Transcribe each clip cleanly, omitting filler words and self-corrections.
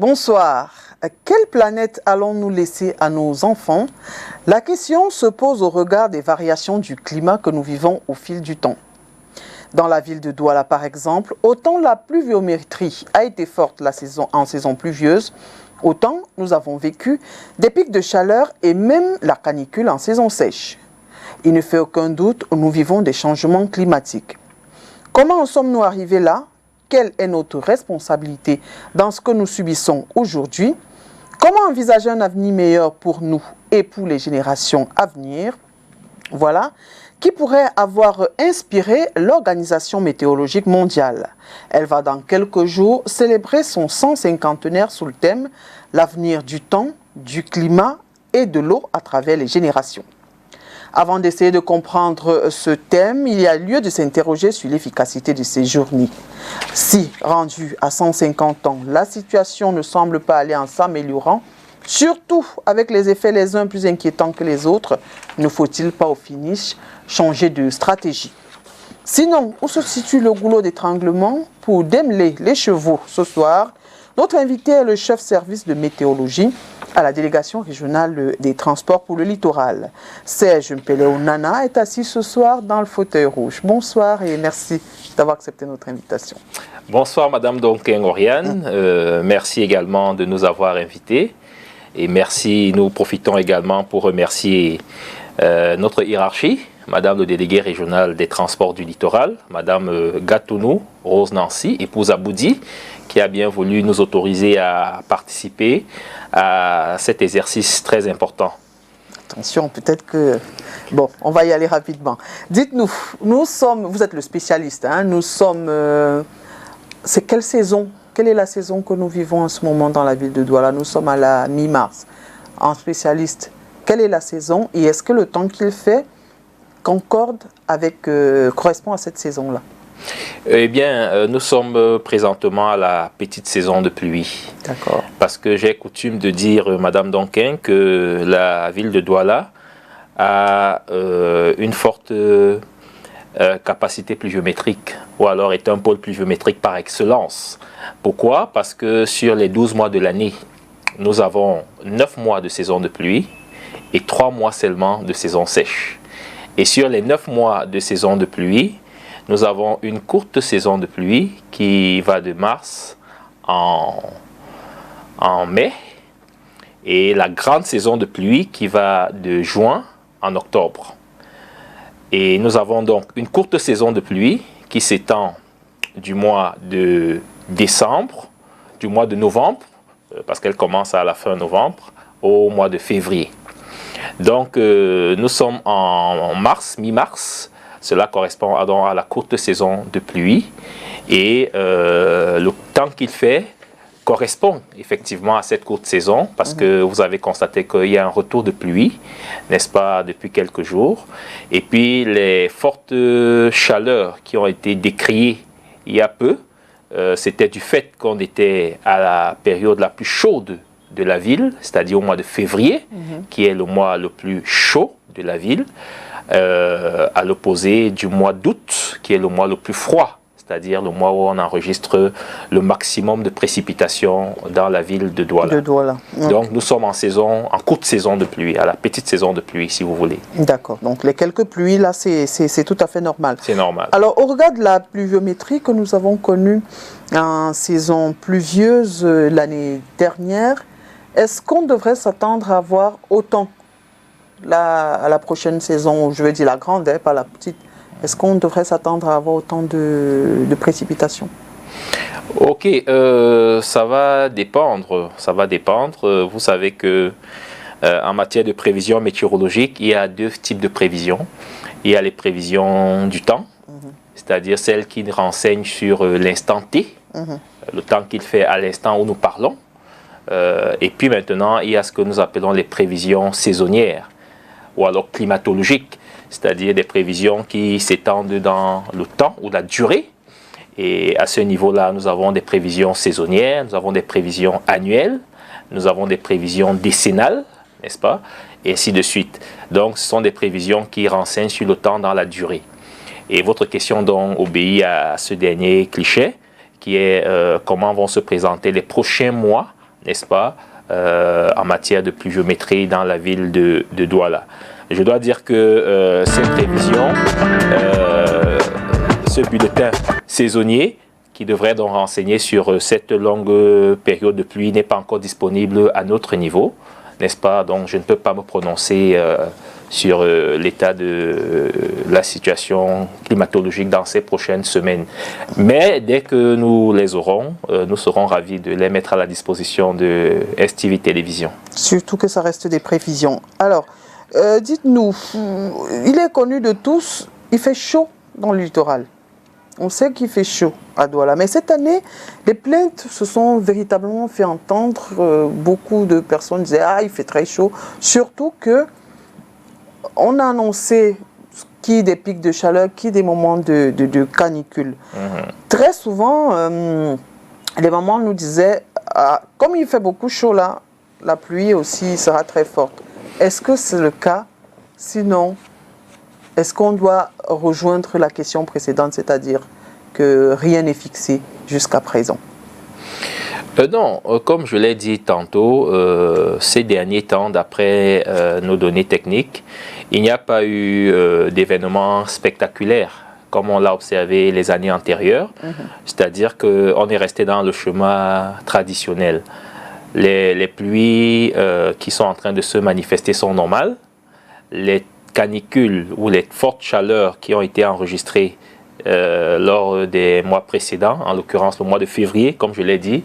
Bonsoir. Quelle planète allons-nous laisser à nos enfants? La question se pose au regard des variations du climat que nous vivons au fil du temps. Dans la ville de Douala, par exemple, autant la pluviométrie a été forte en saison pluvieuse, autant nous avons vécu des pics de chaleur et même la canicule en saison sèche. Il ne fait aucun doute, nous vivons des changements climatiques. Comment en sommes-nous arrivés là? Quelle est notre responsabilité dans ce que nous subissons aujourd'hui? Comment envisager un avenir meilleur pour nous et pour les générations à venir? Voilà qui pourrait avoir inspiré l'Organisation météorologique mondiale. Elle va dans quelques jours célébrer son 150e sous le thème « L'avenir du temps, du climat et de l'eau à travers les générations ». Avant d'essayer de comprendre ce thème, il y a lieu de s'interroger sur l'efficacité de ces journées. Si, rendu à 150 ans, la situation ne semble pas aller en s'améliorant, surtout avec les effets les uns plus inquiétants que les autres, ne faut-il pas au finish changer de stratégie? Sinon, où se situe le goulot d'étranglement pour démêler les chevaux ce soir? Notre invité est le chef service de météorologie à la délégation régionale des transports pour le littoral. Serge Mpele-Onana est assis ce soir dans le fauteuil rouge. Bonsoir et merci d'avoir accepté notre invitation. Bonsoir Madame Donkin-Oriane, merci également de nous avoir invités et merci, nous profitons également pour remercier notre hiérarchie, Madame le délégué régional des transports du littoral, Madame Gatounou, Rose Nancy, épouse Aboudi, qui a bien voulu nous autoriser à participer à cet exercice très important. Attention, peut-être que... Bon, on va y aller rapidement. Dites-nous, vous êtes le spécialiste, hein, nous sommes... c'est quelle saison? Quelle est la saison que nous vivons en ce moment dans la ville de Douala? Nous sommes à la mi-mars. En spécialiste, quelle est la saison et est-ce que le temps qu'il fait correspond à cette saison-là? Eh bien, nous sommes présentement à la petite saison de pluie. D'accord. Parce que j'ai coutume de dire, Madame Donkin, que la ville de Douala a une forte capacité pluviométrique, ou alors est un pôle pluviométrique par excellence. Pourquoi? Parce que sur les 12 mois de l'année, nous avons 9 mois de saison de pluie et 3 mois seulement de saison sèche. Et sur les 9 mois de saison de pluie, nous avons une courte saison de pluie qui va de mars en mai et la grande saison de pluie qui va de juin en octobre. Et nous avons donc une courte saison de pluie qui s'étend du mois de décembre, du mois de novembre, parce qu'elle commence à la fin novembre, au mois de février. Donc nous sommes en mars, mi-mars. Cela correspond à la courte saison de pluie et le temps qu'il fait correspond effectivement à cette courte saison parce que vous avez constaté qu'il y a un retour de pluie, n'est-ce pas, depuis quelques jours. Et puis les fortes chaleurs qui ont été décriées il y a peu, c'était du fait qu'on était à la période la plus chaude de la ville, c'est-à-dire au mois de février, qui est le mois le plus chaud de la ville. À l'opposé du mois d'août, qui est le mois le plus froid, c'est-à-dire le mois où on enregistre le maximum de précipitations dans la ville de Douala. Donc nous sommes en courte saison de pluie, à la petite saison de pluie si vous voulez. D'accord, donc les quelques pluies là c'est tout à fait normal. C'est normal. Alors au regard de la pluviométrie que nous avons connue en saison pluvieuse l'année dernière, est-ce qu'on devrait s'attendre à avoir autant à la prochaine saison, je veux dire la grande, hein, pas la petite, est-ce qu'on devrait s'attendre à avoir autant de précipitations? Ok, ça va dépendre. Vous savez que en matière de prévision météorologique, il y a deux types de prévisions. Il y a les prévisions du temps, c'est-à-dire celles qui renseignent sur l'instant T, le temps qu'il fait à l'instant où nous parlons. Et puis maintenant, il y a ce que nous appelons les prévisions saisonnières ou alors climatologiques, c'est-à-dire des prévisions qui s'étendent dans le temps ou la durée. Et à ce niveau-là, nous avons des prévisions saisonnières, nous avons des prévisions annuelles, nous avons des prévisions décennales, n'est-ce pas? Et ainsi de suite. Donc, ce sont des prévisions qui renseignent sur le temps dans la durée. Et votre question donc obéit à ce dernier cliché, qui est comment vont se présenter les prochains mois n'est-ce pas, en matière de pluviométrie dans la ville de Douala. Je dois dire que cette prévision, ce bulletin saisonnier, qui devrait donc renseigner sur cette longue période de pluie, n'est pas encore disponible à notre niveau, n'est-ce pas? Donc je ne peux pas me prononcer sur l'état de la situation climatologique dans ces prochaines semaines. Mais dès que nous les aurons, nous serons ravis de les mettre à la disposition de STV Télévision. Surtout que ça reste des prévisions. Alors, dites-nous, il est connu de tous, il fait chaud dans le littoral. On sait qu'il fait chaud à Douala, mais cette année, les plaintes se sont véritablement fait entendre. Beaucoup de personnes disaient « Ah, il fait très chaud ». Surtout que on a annoncé qui des pics de chaleur, qui des moments de canicule. Très souvent, les mamans nous disaient ah, « Comme il fait beaucoup chaud là, la pluie aussi sera très forte ». Est-ce que c'est le cas? Sinon, est-ce qu'on doit rejoindre la question précédente, c'est-à-dire que rien n'est fixé jusqu'à présent? Non, comme je l'ai dit tantôt, ces derniers temps, d'après nos données techniques, il n'y a pas eu d'événements spectaculaires comme on l'a observé les années antérieures. C'est-à-dire qu'on est resté dans le chemin traditionnel. Les pluies qui sont en train de se manifester sont normales. Les canicules ou les fortes chaleurs qui ont été enregistrées lors des mois précédents, en l'occurrence le mois de février, comme je l'ai dit,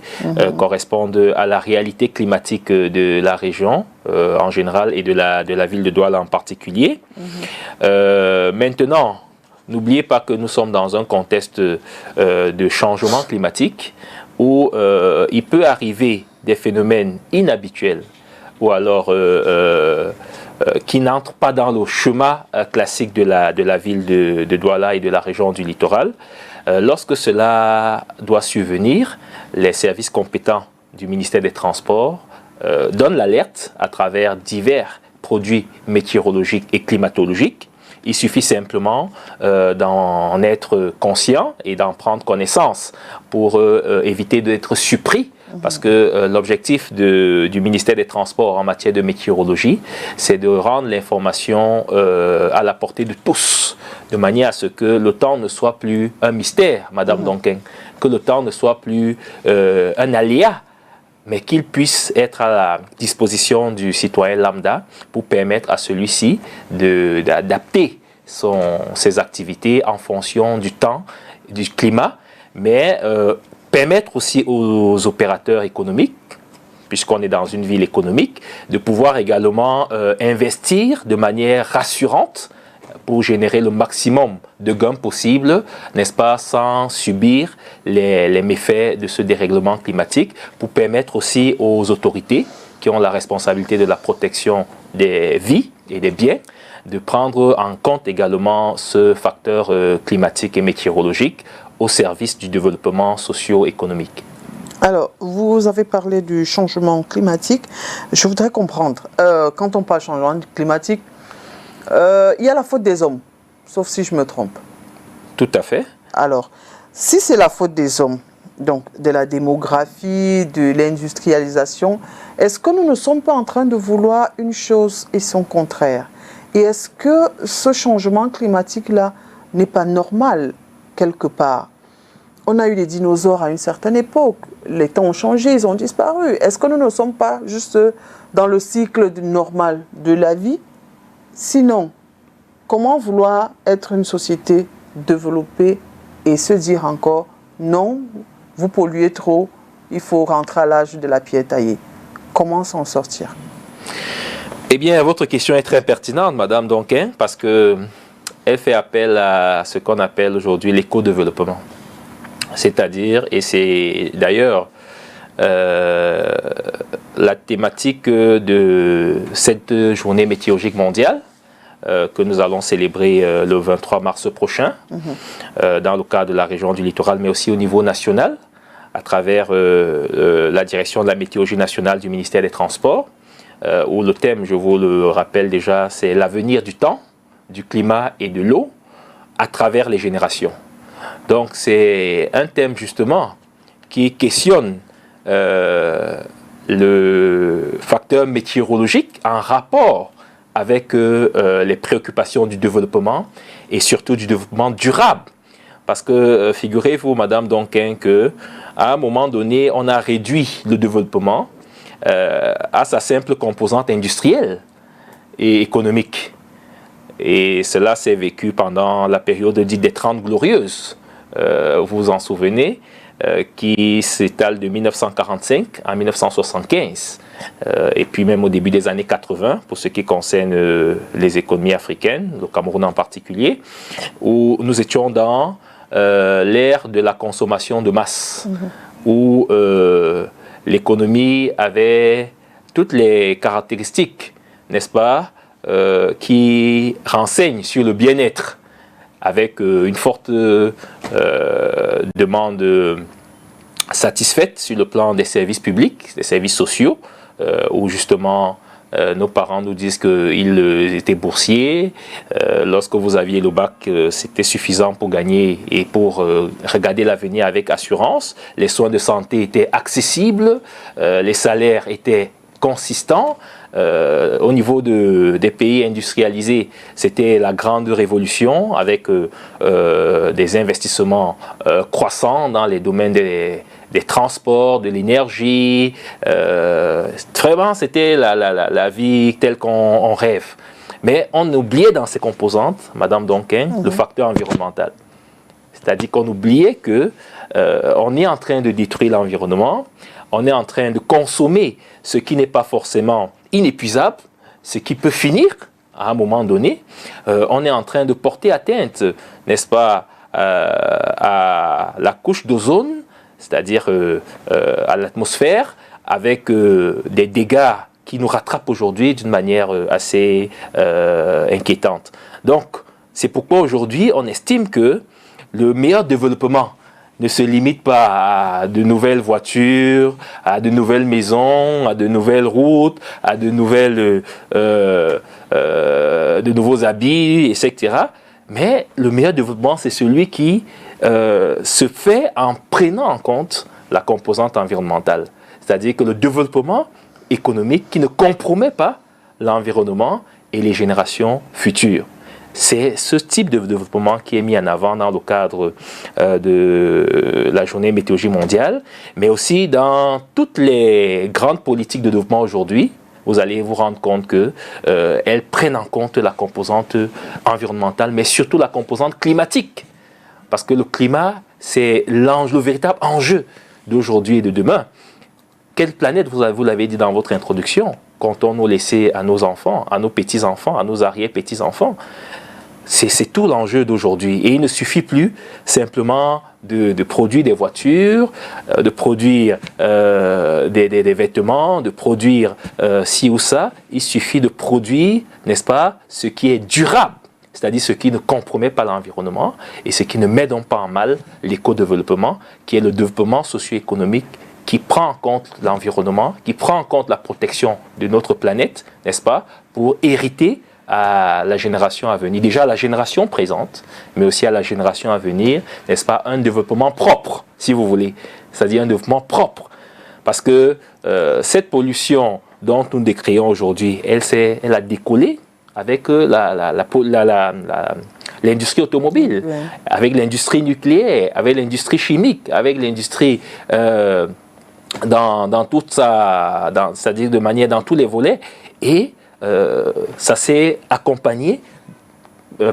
correspondent à la réalité climatique de la région en général et de la ville de Douala en particulier. Maintenant, n'oubliez pas que nous sommes dans un contexte de changement climatique où il peut arriver des phénomènes inhabituels ou alors qui n'entrent pas dans le schéma classique de la ville de Douala et de la région du littoral. Lorsque cela doit survenir, les services compétents du ministère des Transports donnent l'alerte à travers divers produits météorologiques et climatologiques. Il suffit simplement d'en être conscient et d'en prendre connaissance pour éviter d'être surpris. Parce que l'objectif du ministère des Transports en matière de météorologie, c'est de rendre l'information à la portée de tous, de manière à ce que le temps ne soit plus un mystère, Madame Donkin, que le temps ne soit plus un aléa, mais qu'il puisse être à la disposition du citoyen lambda pour permettre à celui-ci d'adapter ses activités en fonction du temps, du climat, mais permettre aussi aux opérateurs économiques, puisqu'on est dans une ville économique, de pouvoir également investir de manière rassurante pour générer le maximum de gains possibles, n'est-ce pas, sans subir les méfaits de ce dérèglement climatique, pour permettre aussi aux autorités qui ont la responsabilité de la protection des vies et des biens, de prendre en compte également ce facteur climatique et météorologique au service du développement socio-économique. Alors, vous avez parlé du changement climatique. Je voudrais comprendre, quand on parle de changement climatique, il y a la faute des hommes, sauf si je me trompe. Tout à fait. Alors, si c'est la faute des hommes, donc de la démographie, de l'industrialisation, est-ce que nous ne sommes pas en train de vouloir une chose et son contraire? Et est-ce que ce changement climatique-là n'est pas normal quelque part? On a eu les dinosaures à une certaine époque. Les temps ont changé, ils ont disparu. Est-ce que nous ne sommes pas juste dans le cycle normal de la vie? Sinon, comment vouloir être une société développée et se dire encore non, vous polluez trop, il faut rentrer à l'âge de la pierre taillée? Comment s'en sortir? Eh bien, votre question est très pertinente, Madame Donkin, parce qu'elle fait appel à ce qu'on appelle aujourd'hui l'éco-développement. C'est-à-dire, et c'est d'ailleurs la thématique de cette journée météorologique mondiale que nous allons célébrer le 23 mars prochain, dans le cadre de la région du littoral, mais aussi au niveau national, à travers la direction de la météorologie nationale du ministère des Transports, où le thème, je vous le rappelle déjà, c'est l'avenir du temps, du climat et de l'eau à travers les générations. Donc c'est un thème justement qui questionne le facteur météorologique en rapport avec les préoccupations du développement et surtout du développement durable. Parce que figurez-vous, Madame Donquin, qu'à un moment donné, on a réduit le développement à sa simple composante industrielle et économique. Et cela s'est vécu pendant la période dite des 30 Glorieuses, vous vous en souvenez, qui s'étale de 1945 à 1975, et puis même au début des années 80, pour ce qui concerne les économies africaines, le Cameroun en particulier, où nous étions dans l'ère de la consommation de masse, où l'économie avait toutes les caractéristiques, n'est-ce pas, qui renseignent sur le bien-être, avec une forte demande satisfaite sur le plan des services publics, des services sociaux, où justement nos parents nous disent qu'ils étaient boursiers. Lorsque vous aviez le bac, c'était suffisant pour gagner et pour regarder l'avenir avec assurance. Les soins de santé étaient accessibles, les salaires étaient consistants. Au niveau des pays industrialisés, c'était la grande révolution avec des investissements croissants dans les domaines des transports, de l'énergie. Vraiment, c'était la vie telle qu'on rêve. Mais on oubliait dans ces composantes, Madame Donquin, le facteur environnemental. C'est-à-dire qu'on oubliait qu'on est en train de détruire l'environnement, on est en train de consommer ce qui n'est pas forcément inépuisable, ce qui peut finir à un moment donné. On est en train de porter atteinte, n'est-ce pas, à la couche d'ozone, c'est-à-dire à l'atmosphère, avec des dégâts qui nous rattrapent aujourd'hui d'une manière assez inquiétante. Donc, c'est pourquoi aujourd'hui, on estime que le meilleur développement ne se limite pas à de nouvelles voitures, à de nouvelles maisons, à de nouvelles routes, à de nouveaux habits, etc. Mais le meilleur développement, c'est celui qui se fait en prenant en compte la composante environnementale. C'est-à-dire que le développement économique qui ne compromet pas l'environnement et les générations futures. C'est ce type de développement qui est mis en avant dans le cadre de la journée météorologie mondiale, mais aussi dans toutes les grandes politiques de développement aujourd'hui. Vous allez vous rendre compte qu'elles prennent en compte la composante environnementale, mais surtout la composante climatique. Parce que le climat, c'est le véritable enjeu d'aujourd'hui et de demain. Quelle planète, vous l'avez dit dans votre introduction, comptons-nous laisser à nos enfants, à nos petits-enfants, à nos arrière-petits-enfants? C'est tout l'enjeu d'aujourd'hui. Et il ne suffit plus simplement de produire des voitures, de produire des vêtements, de produire ci ou ça. Il suffit de produire, n'est-ce pas, ce qui est durable, c'est-à-dire ce qui ne compromet pas l'environnement et ce qui ne met donc pas en mal l'éco-développement, qui est le développement socio-économique qui prend en compte l'environnement, qui prend en compte la protection de notre planète, n'est-ce pas, pour hériter à la génération à venir, déjà à la génération présente, mais aussi à la génération à venir, n'est-ce pas, un développement propre, si vous voulez, c'est-à-dire un développement propre. Parce que cette pollution dont nous décrions aujourd'hui, elle a décollé avec l'industrie automobile, oui, avec l'industrie nucléaire, avec l'industrie chimique, avec l'industrie dans toute c'est-à-dire de manière dans tous les volets, et ça s'est accompagné,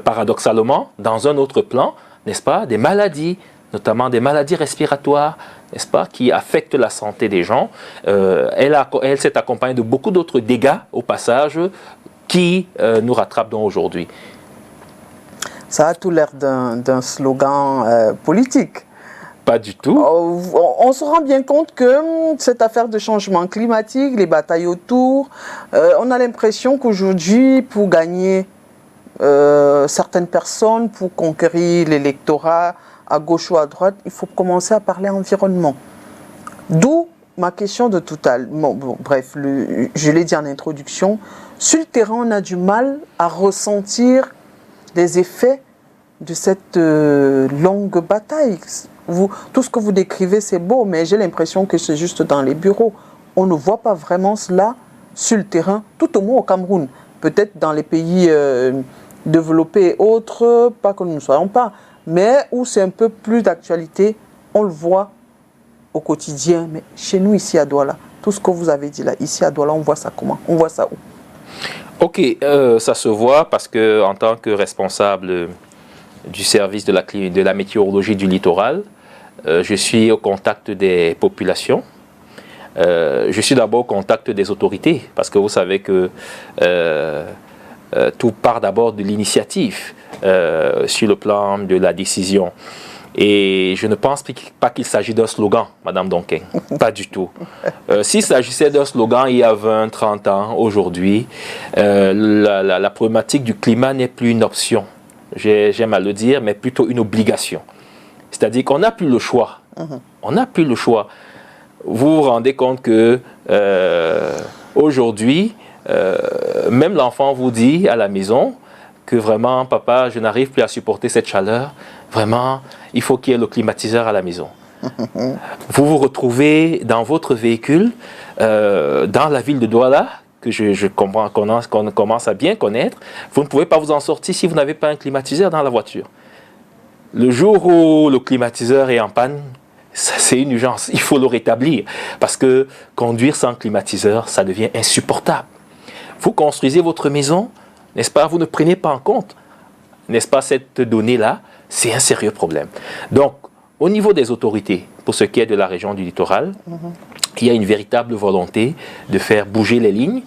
paradoxalement, dans un autre plan, n'est-ce pas, des maladies, notamment des maladies respiratoires, n'est-ce pas, qui affectent la santé des gens. Elle s'est accompagnée de beaucoup d'autres dégâts, au passage, qui nous rattrapent donc aujourd'hui. Ça a tout l'air d'un slogan politique. Pas du tout. On se rend bien compte que cette affaire de changement climatique, les batailles autour, on a l'impression qu'aujourd'hui, pour gagner certaines personnes, pour conquérir l'électorat à gauche ou à droite, il faut commencer à parler environnement. D'où ma question de tout à l'heure. Bon, bref, je l'ai dit en introduction, sur le terrain, on a du mal à ressentir les effets de cette longue bataille. Tout ce que vous décrivez, c'est beau, mais j'ai l'impression que c'est juste dans les bureaux on ne voit pas vraiment cela sur le terrain, tout au moins au Cameroun. Peut-être dans les pays développés et autres, pas que nous ne soyons pas, mais où c'est un peu plus d'actualité, on le voit au quotidien. Mais chez nous, ici à Douala, tout ce que vous avez dit là, ici à Douala, on voit ça comment? On voit ça où? Ok, ça se voit parce que en tant que responsable du service de la météorologie du littoral, je suis au contact des populations. Je suis d'abord au contact des autorités parce que vous savez que tout part d'abord de l'initiative sur le plan de la décision. Et je ne pense pas qu'il s'agit d'un slogan, Madame Donkin. Pas du tout. S'il s'agissait d'un slogan il y a 20, 30 ans, aujourd'hui, la problématique du climat n'est plus une option. J'aime à le dire, mais plutôt une obligation. C'est-à-dire qu'on n'a plus le choix. On n'a plus le choix. Vous vous rendez compte que aujourd'hui, même l'enfant vous dit à la maison que vraiment, papa, je n'arrive plus à supporter cette chaleur. Vraiment, il faut qu'il y ait le climatiseur à la maison. Vous vous retrouvez dans votre véhicule, dans la ville de Douala, que je comprends, qu'on commence à bien connaître. Vous ne pouvez pas vous en sortir si vous n'avez pas un climatiseur dans la voiture. Le jour où le climatiseur est en panne, c'est une urgence. Il faut le rétablir. Parce que conduire sans climatiseur, ça devient insupportable. Vous construisez votre maison, n'est-ce pas? Vous ne prenez pas en compte, n'est-ce pas, cette donnée-là? C'est un sérieux problème. Donc, au niveau des autorités, pour ce qui est de la région du littoral, il y a une véritable volonté de faire bouger les lignes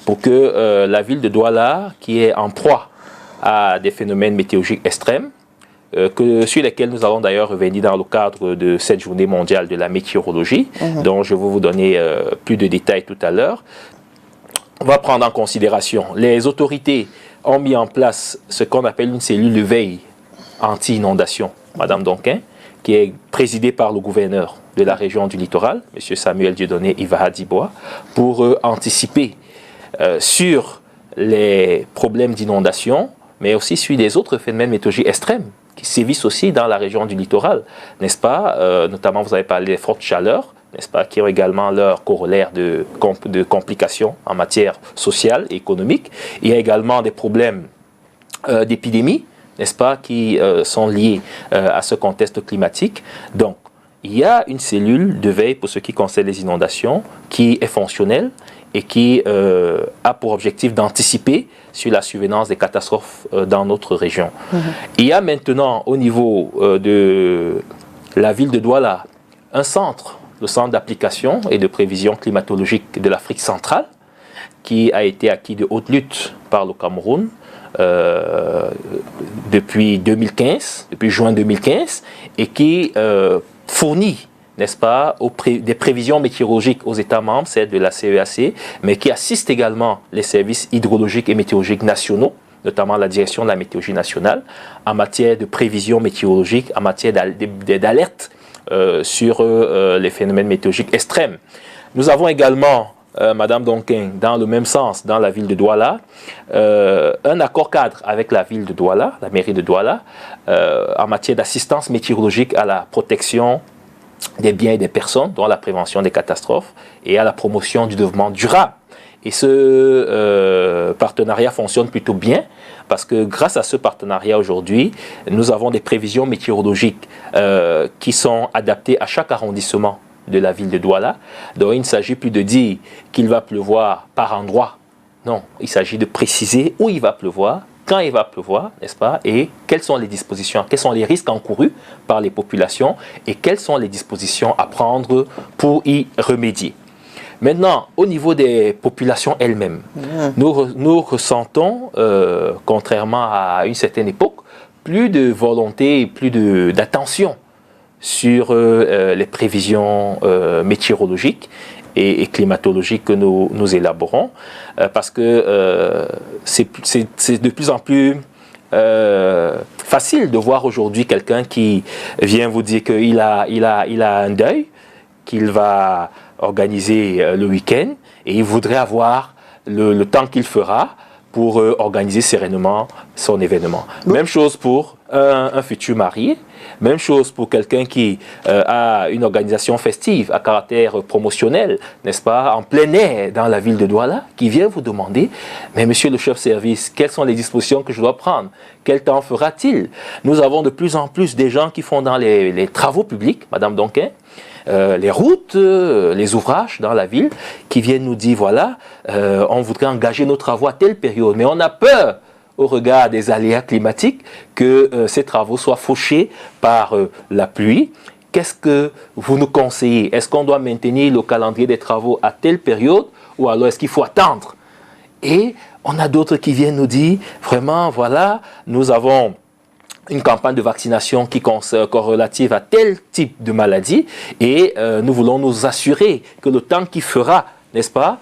pour que la ville de Douala, qui est en proie à des phénomènes météorologiques extrêmes, sur lesquels nous allons d'ailleurs revenir dans le cadre de cette journée mondiale de la météorologie, dont je vais vous donner plus de détails tout à l'heure, on va prendre en considération. Les autorités ont mis en place ce qu'on appelle une cellule de veille anti-inondation, Madame Donkin, qui est présidée par le gouverneur de la région du littoral, M. Samuel Dieudonné Ivahadibois, pour anticiper sur les problèmes d'inondation, mais aussi sur les autres phénomènes météorologiques extrêmes qui sévissent aussi dans la région du littoral, n'est-ce pas? Notamment, vous avez parlé des fortes chaleurs, n'est-ce pas, qui ont également leur corollaire de complications en matière sociale et économique. Il y a également des problèmes d'épidémie, n'est-ce pas, qui sont liés à ce contexte climatique. Donc, il y a une cellule de veille pour ce qui concerne les inondations qui est fonctionnelle et qui a pour objectif d'anticiper sur la survenance des catastrophes dans notre région. Il y a maintenant au niveau de la ville de Douala un centre, le centre d'application et de prévision climatologique de l'Afrique centrale, qui a été acquis de haute lutte par le Cameroun depuis 2015, depuis juin 2015, et qui fournit, n'est-ce pas, des prévisions météorologiques aux États membres, celles de la CEAC, mais qui assiste également les services hydrologiques et météorologiques nationaux, notamment la direction de la météorologie nationale, en matière de prévisions météorologiques, en matière d'alerte sur les phénomènes météorologiques extrêmes. Nous avons également, Madame Donkin, dans le même sens, dans la ville de Douala, un accord cadre avec la ville de Douala, la mairie de Douala, en matière d'assistance météorologique à la protection des biens et des personnes, dont la prévention des catastrophes et à la promotion du développement durable. Et ce partenariat fonctionne plutôt bien parce que grâce à ce partenariat aujourd'hui, nous avons des prévisions météorologiques qui sont adaptées à chaque arrondissement de la ville de Douala. Donc il ne s'agit plus de dire qu'il va pleuvoir par endroit. Non, il s'agit de préciser où il va pleuvoir, quand il va pleuvoir, n'est-ce pas, et quelles sont les dispositions, quels sont les risques encourus par les populations et quelles sont les dispositions à prendre pour y remédier. Maintenant, au niveau des populations elles-mêmes, nous ressentons, contrairement à une certaine époque, plus de volonté et plus d'attention sur les prévisions météorologiques et climatologiques que nous élaborons, parce que c'est de plus en plus facile de voir aujourd'hui quelqu'un qui vient vous dire qu'il a un deuil, qu'il va organiser le week-end et il voudrait avoir le temps qu'il fera pour organiser sereinement son événement. Même chose pour un futur marié. Même chose pour quelqu'un qui a une organisation festive à caractère promotionnel, n'est-ce pas, en plein air dans la ville de Douala, qui vient vous demander, mais monsieur le chef-service, quelles sont les dispositions que je dois prendre? Quel temps fera-t-il? Nous avons de plus en plus des gens qui font dans les travaux publics, Madame Donquin, les routes, les ouvrages dans la ville, qui viennent nous dire, voilà, on voudrait engager nos travaux à telle période, mais on a peur au regard des aléas climatiques, que ces travaux soient fauchés par la pluie. Qu'est-ce que vous nous conseillez? Est-ce qu'on doit maintenir le calendrier des travaux à telle période ou alors est-ce qu'il faut attendre? Et on a d'autres qui viennent nous dire, vraiment, voilà, nous avons une campagne de vaccination qui est relative à tel type de maladie et nous voulons nous assurer que le temps qui fera, n'est-ce pas,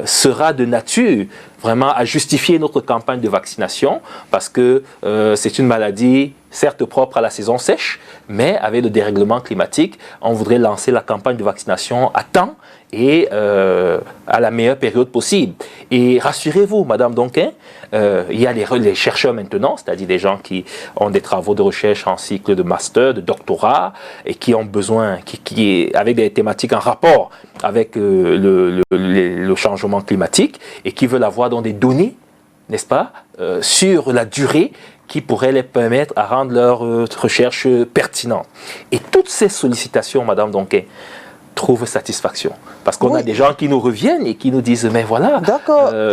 sera de nature vraiment à justifier notre campagne de vaccination parce que c'est une maladie certes propre à la saison sèche, mais avec le dérèglement climatique, on voudrait lancer la campagne de vaccination à temps et à la meilleure période possible. Et rassurez-vous, Madame Donquin, il y a les chercheurs maintenant, c'est-à-dire des gens qui ont des travaux de recherche en cycle de master, de doctorat, et qui ont besoin, avec des thématiques en rapport avec le changement climatique, et qui veulent avoir dans des données, n'est-ce pas, sur la durée qui pourrait les permettre à rendre leurs recherches pertinentes. Et toutes ces sollicitations, Madame Donquin, trouvent satisfaction. Parce qu'on a des gens qui nous reviennent et qui nous disent, mais voilà,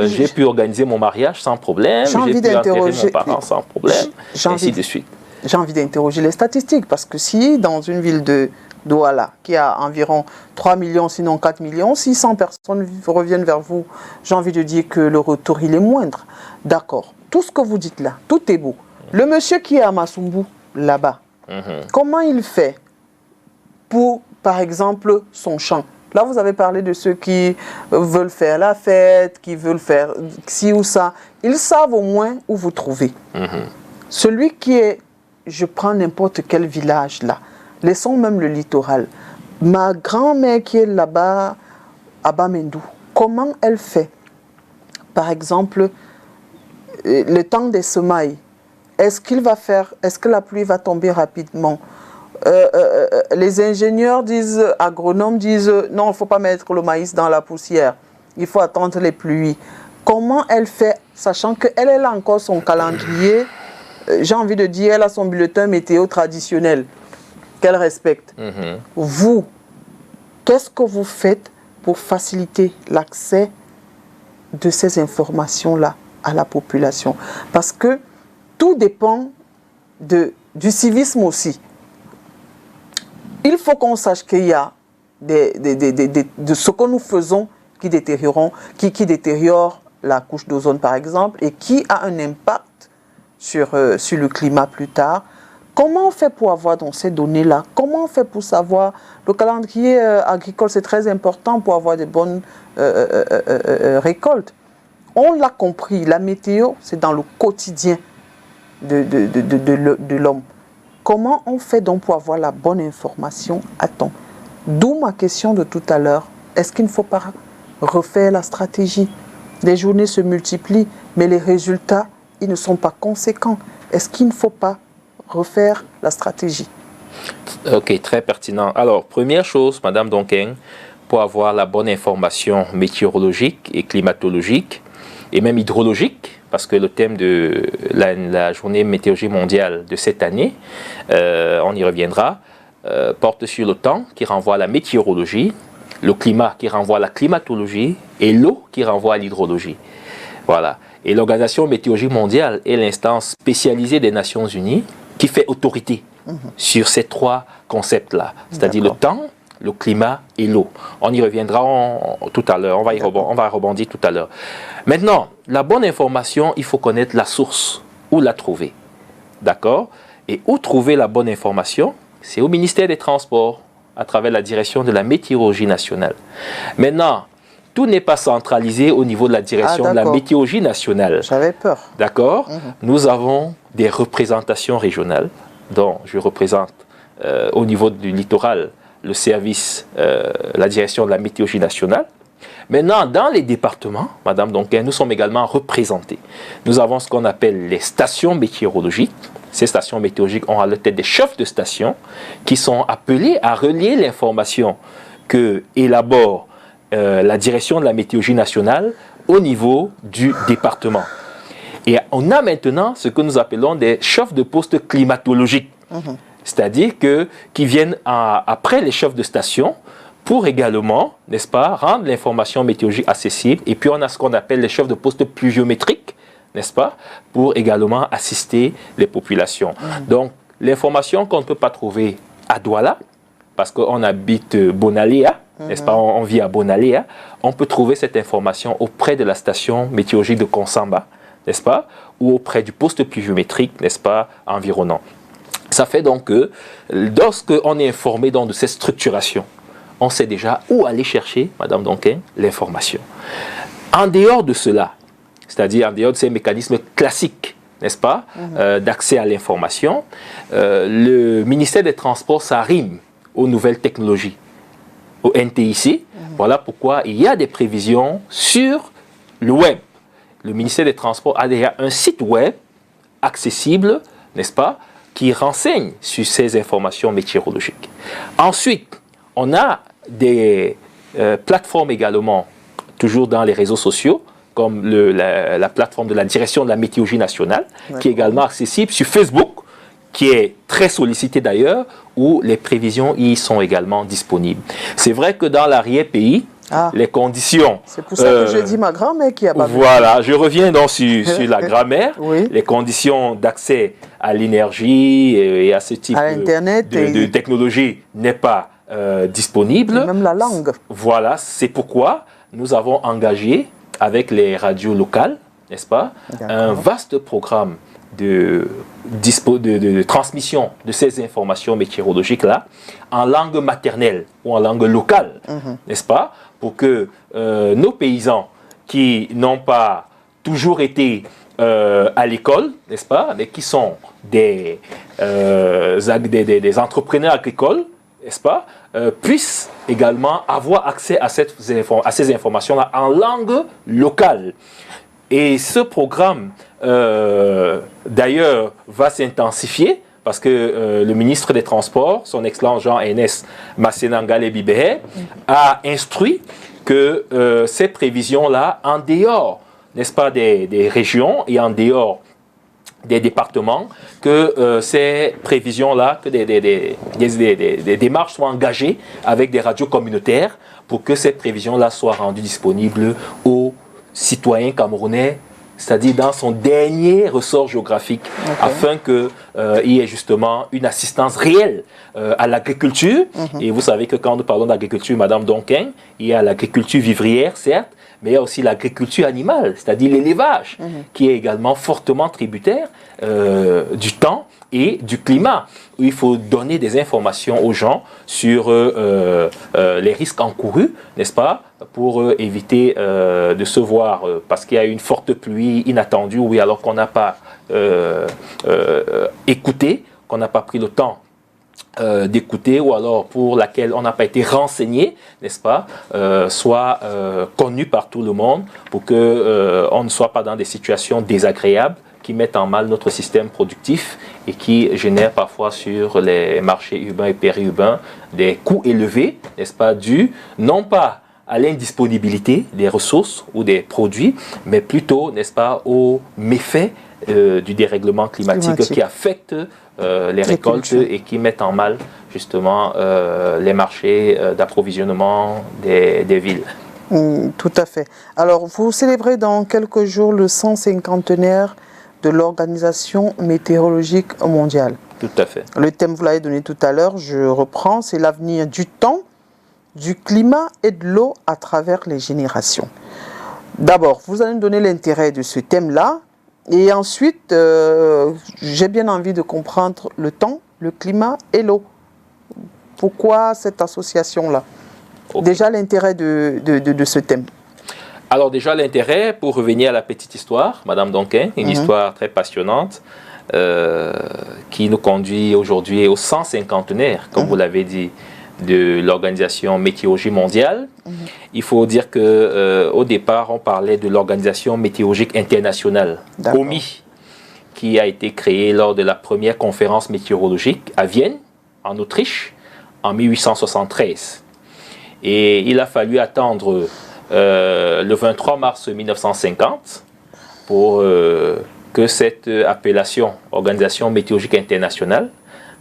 j'ai pu organiser mon mariage sans problème, j'ai pu enterrer mes parents sans problème, ainsi de suite. J'ai envie d'interroger les statistiques, parce que si dans une ville de Douala, qui a environ 3 millions, sinon 4 millions, 600 personnes reviennent vers vous, j'ai envie de dire que le retour, il est moindre. D'accord. Tout ce que vous dites là, tout est beau. Le monsieur qui est à Masumbu, là-bas, comment il fait pour, par exemple, son champ? Là, vous avez parlé de ceux qui veulent faire la fête, qui veulent faire ci ou ça. Ils savent au moins où vous trouvez. Celui qui est, je prends n'importe quel village là, laissons même le littoral. Ma grand-mère qui est là-bas, à Bamendou, comment elle fait? Par exemple, le temps des semailles, est-ce que la pluie va tomber rapidement? Les ingénieurs disent, agronomes disent, non, il ne faut pas mettre le maïs dans la poussière, il faut attendre les pluies. Comment elle fait, sachant qu'elle a encore son calendrier, j'ai envie de dire, elle a son bulletin météo traditionnel, qu'elle respecte. Vous, qu'est-ce que vous faites pour faciliter l'accès de ces informations-là à la population? Parce que tout dépend du civisme aussi. Il faut qu'on sache qu'il y a de ce que nous faisons qui détériore la couche d'ozone par exemple et qui a un impact sur le climat plus tard. Comment on fait pour avoir donc ces données-là? Comment on fait pour savoir? Le calendrier agricole, c'est très important pour avoir de bonnes récoltes. On l'a compris, la météo, c'est dans le quotidien de l'homme. Comment on fait donc pour avoir la bonne information à temps? D'où ma question de tout à l'heure. Est-ce qu'il ne faut pas refaire la stratégie? Les journées se multiplient, mais les résultats, ils ne sont pas conséquents. Est-ce qu'il ne faut pas refaire la stratégie? Ok, très pertinent. Alors, première chose, Madame Donquin, pour avoir la bonne information météorologique et climatologique, et même hydrologique, parce que le thème de la journée météorologie mondiale de cette année, on y reviendra, porte sur le temps qui renvoie à la météorologie, le climat qui renvoie à la climatologie et l'eau qui renvoie à l'hydrologie. Voilà. Et l'Organisation météorologique mondiale est l'instance spécialisée des Nations Unies qui fait autorité sur ces trois concepts-là, c'est-à-dire le temps, le climat et l'eau. On y reviendra tout à l'heure, on va rebondir tout à l'heure. Maintenant, la bonne information, il faut connaître la source, où la trouver. D'accord? Et où trouver la bonne information? C'est au ministère des Transports, à travers la direction de la météorologie nationale. Maintenant, tout n'est pas centralisé au niveau de la direction de la météorologie nationale. J'avais peur. D'accord? Nous avons des représentations régionales, dont je représente au niveau du littoral le service, la direction de la météorologie nationale. Maintenant, dans les départements, Madame Donquin, nous sommes également représentés. Nous avons ce qu'on appelle les stations météorologiques. Ces stations météorologiques ont à leur tête des chefs de station qui sont appelés à relier l'information que élabore la direction de la météorologie nationale au niveau du département. Et on a maintenant ce que nous appelons des chefs de poste climatologiques. C'est-à-dire qui viennent après les chefs de station pour également, n'est-ce pas, rendre l'information météorologique accessible. Et puis on a ce qu'on appelle les chefs de poste pluviométriques, n'est-ce pas, pour également assister les populations. Donc l'information qu'on ne peut pas trouver à Douala, parce qu'on habite Bonaléa, n'est-ce pas, on vit à Bonaléa, on peut trouver cette information auprès de la station météorologique de Konsamba, n'est-ce pas, ou auprès du poste pluviométrique, n'est-ce pas, environnant. Ça fait donc que lorsqu'on est informé donc de cette structuration, on sait déjà où aller chercher, Madame Donquin, l'information. En dehors de cela, c'est-à-dire en dehors de ces mécanismes classiques, n'est-ce pas, d'accès à l'information, le ministère des Transports s'arrime aux nouvelles technologies, au NTIC. Voilà pourquoi il y a des prévisions sur le web. Le ministère des Transports a déjà un site web accessible, n'est-ce pas, qui renseigne sur ces informations météorologiques. Ensuite, on a des plateformes également, toujours dans les réseaux sociaux, comme la plateforme de la direction de la météorologie nationale, qui est également accessible sur Facebook, qui est très sollicité d'ailleurs, où les prévisions y sont également disponibles. C'est vrai que dans l'arrière-pays, les conditions... C'est pour ça que je dis ma grand-mère qui a pas... Voilà, je reviens donc sur la grammaire. Les conditions d'accès à l'énergie et à ce type de technologie n'est pas disponible. Et même la langue. Voilà, c'est pourquoi nous avons engagé avec les radios locales, n'est-ce pas, un vaste programme de transmission de ces informations météorologiques-là en langue maternelle ou en langue locale, n'est-ce pas, pour que nos paysans qui n'ont pas toujours été à l'école, n'est-ce pas, mais qui sont des entrepreneurs agricoles, n'est-ce pas, puissent également avoir accès à ces informations-là en langue locale. Et ce programme, d'ailleurs, va s'intensifier parce que le ministre des Transports, son excellent Jean-Ernest Masséna-Ngalé-Bibéhé, a instruit que ces prévisions-là, en dehors, n'est-ce pas, des régions et en dehors des départements, que ces prévisions-là, que des démarches soient engagées avec des radios communautaires pour que ces prévisions-là soient rendues disponibles aux citoyens camerounais, c'est-à-dire dans son dernier ressort géographique, afin qu'il y ait justement une assistance réelle à l'agriculture. Et vous savez que quand nous parlons d'agriculture, Madame Donquin, il y a l'agriculture vivrière, certes, mais il y a aussi l'agriculture animale, c'est-à-dire l'élevage, qui est également fortement tributaire du temps et du climat, où il faut donner des informations aux gens sur les risques encourus, n'est-ce pas, pour éviter de se voir, parce qu'il y a une forte pluie inattendue, ou alors qu'on n'a pas écouté, qu'on n'a pas pris le temps d'écouter, ou alors pour laquelle on n'a pas été renseigné, n'est-ce pas, soit connu par tout le monde, pour qu'on ne soit pas dans des situations désagréables qui mettent en mal notre système productif et qui génèrent parfois sur les marchés urbains et périurbains des coûts élevés, n'est-ce pas, dus non pas à l'indisponibilité des ressources ou des produits, mais plutôt, n'est-ce pas, aux méfaits du dérèglement climatique qui affecte les récoltes et qui mettent en mal justement les marchés d'approvisionnement des villes. Tout à fait. Alors, vous célébrez dans quelques jours le 150e de l'Organisation météorologique mondiale. Tout à fait. Le thème, vous l'avez donné tout à l'heure, je reprends, c'est l'avenir du temps, du climat et de l'eau à travers les générations. D'abord, vous allez me donner l'intérêt de ce thème-là, et ensuite, j'ai bien envie de comprendre le temps, le climat et l'eau. Pourquoi cette association-là? Déjà, l'intérêt de ce thème. Alors déjà, l'intérêt, pour revenir à la petite histoire, Madame Donquin, une histoire très passionnante, qui nous conduit aujourd'hui au 150e, comme vous l'avez dit, de l'Organisation météorologique mondiale. Il faut dire qu'au départ, on parlait de l'Organisation météorologique internationale, OMI, qui a été créée lors de la première conférence météorologique à Vienne, en Autriche, en 1873. Et il a fallu attendre le 23 mars 1950 pour que cette appellation, Organisation météorologique internationale,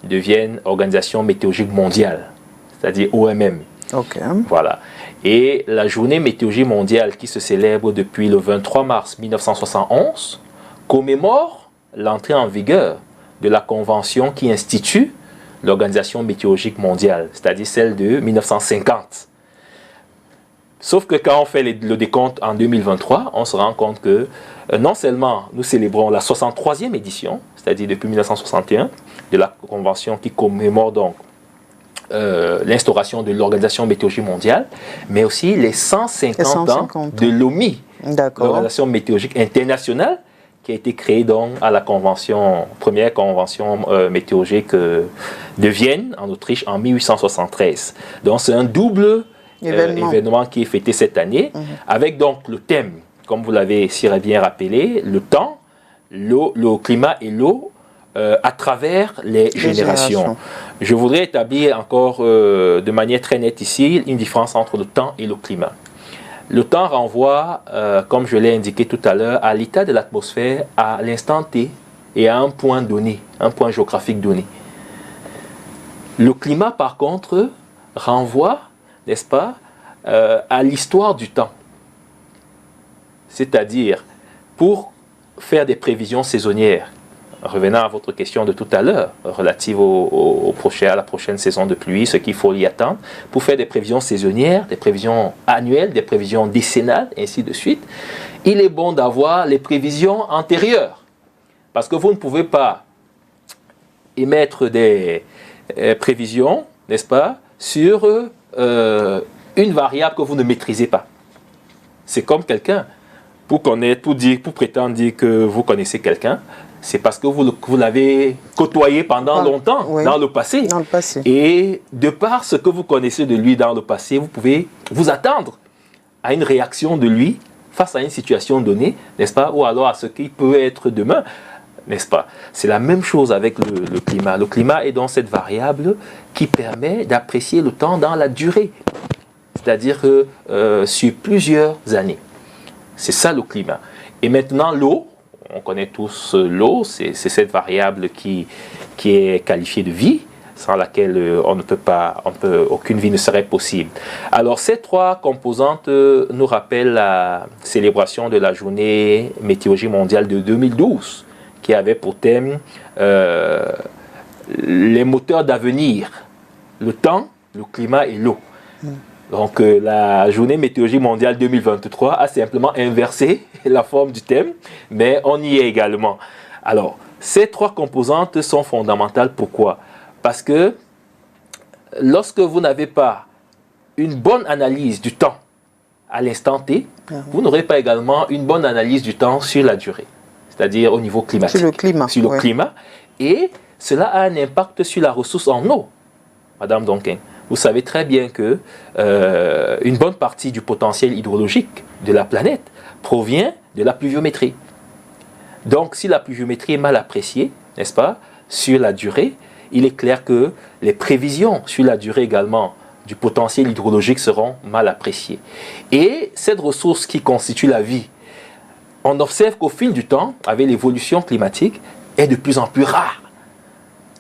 devienne Organisation météorologique mondiale, c'est-à-dire OMM. Voilà. Et la journée météorologique mondiale qui se célèbre depuis le 23 mars 1971 commémore l'entrée en vigueur de la convention qui institue l'Organisation météorologique mondiale, c'est-à-dire celle de 1950. Sauf que quand on fait le décompte en 2023, on se rend compte que non seulement nous célébrons la 63e édition, c'est-à-dire depuis 1961, de la convention qui commémore donc l'instauration de l'Organisation météorologique mondiale, mais aussi les 150 ans de l'OMI, l'Organisation météorologique internationale, qui a été créée donc à la première convention météorologique de Vienne, en Autriche, en 1873. Donc c'est un double événement qui est fêté cette année, avec donc le thème, comme vous l'avez si bien rappelé, le temps, l'eau, le climat et l'eau à travers les générations. Je voudrais établir encore de manière très nette ici une différence entre le temps et le climat. Le temps renvoie, comme je l'ai indiqué tout à l'heure, à l'état de l'atmosphère à l'instant T et à un point donné, un point géographique donné. Le climat, par contre, renvoie, n'est-ce pas, à l'histoire du temps. C'est-à-dire, pour faire des prévisions saisonnières, revenant à votre question de tout à l'heure, relative à la prochaine saison de pluie, ce qu'il faut y attendre, pour faire des prévisions saisonnières, des prévisions annuelles, des prévisions décennales, ainsi de suite, il est bon d'avoir les prévisions antérieures. Parce que vous ne pouvez pas émettre des prévisions, n'est-ce pas, sur une variable que vous ne maîtrisez pas. C'est comme quelqu'un, pour prétendre dire que vous connaissez quelqu'un, c'est parce que vous l'avez côtoyé pendant longtemps, dans le passé. Et de par ce que vous connaissez de lui dans le passé, vous pouvez vous attendre à une réaction de lui face à une situation donnée, n'est-ce pas, ou alors à ce qu'il peut être demain, n'est-ce pas. C'est la même chose avec le climat. Le climat est donc cette variable qui permet d'apprécier le temps dans la durée, c'est-à-dire sur plusieurs années. C'est ça le climat. Et maintenant l'eau, on connaît tous l'eau, c'est cette variable qui est qualifiée de vie, sans laquelle aucune vie ne serait possible. Alors ces trois composantes nous rappellent la célébration de la journée météorologique mondiale de 2012, qui avait pour thème les moteurs d'avenir, le temps, le climat et l'eau. Donc la journée météorologique mondiale 2023 a simplement inversé la forme du thème, mais on y est également. Alors, ces trois composantes sont fondamentales. Pourquoi? Parce que lorsque vous n'avez pas une bonne analyse du temps à l'instant T, vous n'aurez pas également une bonne analyse du temps sur la durée, c'est-à-dire au niveau climatique. Sur le climat. Sur le climat. Et cela a un impact sur la ressource en eau, Madame Donkin. Vous savez très bien que une bonne partie du potentiel hydrologique de la planète provient de la pluviométrie. Donc, si la pluviométrie est mal appréciée, n'est-ce pas, sur la durée, il est clair que les prévisions sur la durée également du potentiel hydrologique seront mal appréciées. Et cette ressource qui constitue la vie, on observe qu'au fil du temps, avec l'évolution climatique, est de plus en plus rare.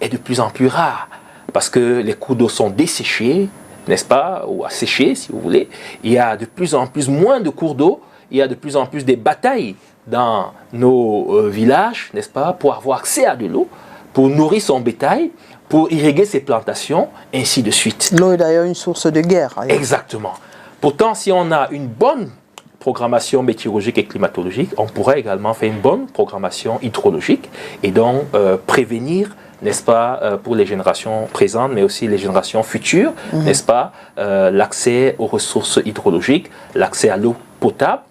Est de plus en plus rare. Parce que les cours d'eau sont desséchés, n'est-ce pas, ou asséchés si vous voulez. Il y a de plus en plus moins de cours d'eau, il y a de plus en plus des batailles dans nos villages, n'est-ce pas, pour avoir accès à de l'eau, pour nourrir son bétail, pour irriguer ses plantations, ainsi de suite. L'eau est d'ailleurs une source de guerre. Exactement. Pourtant, si on a une bonne programmation météorologique et climatologique, on pourrait également faire une bonne programmation hydrologique et donc prévenir, n'est-ce pas, pour les générations présentes, mais aussi les générations futures, n'est-ce pas, l'accès aux ressources hydrologiques, l'accès à l'eau potable,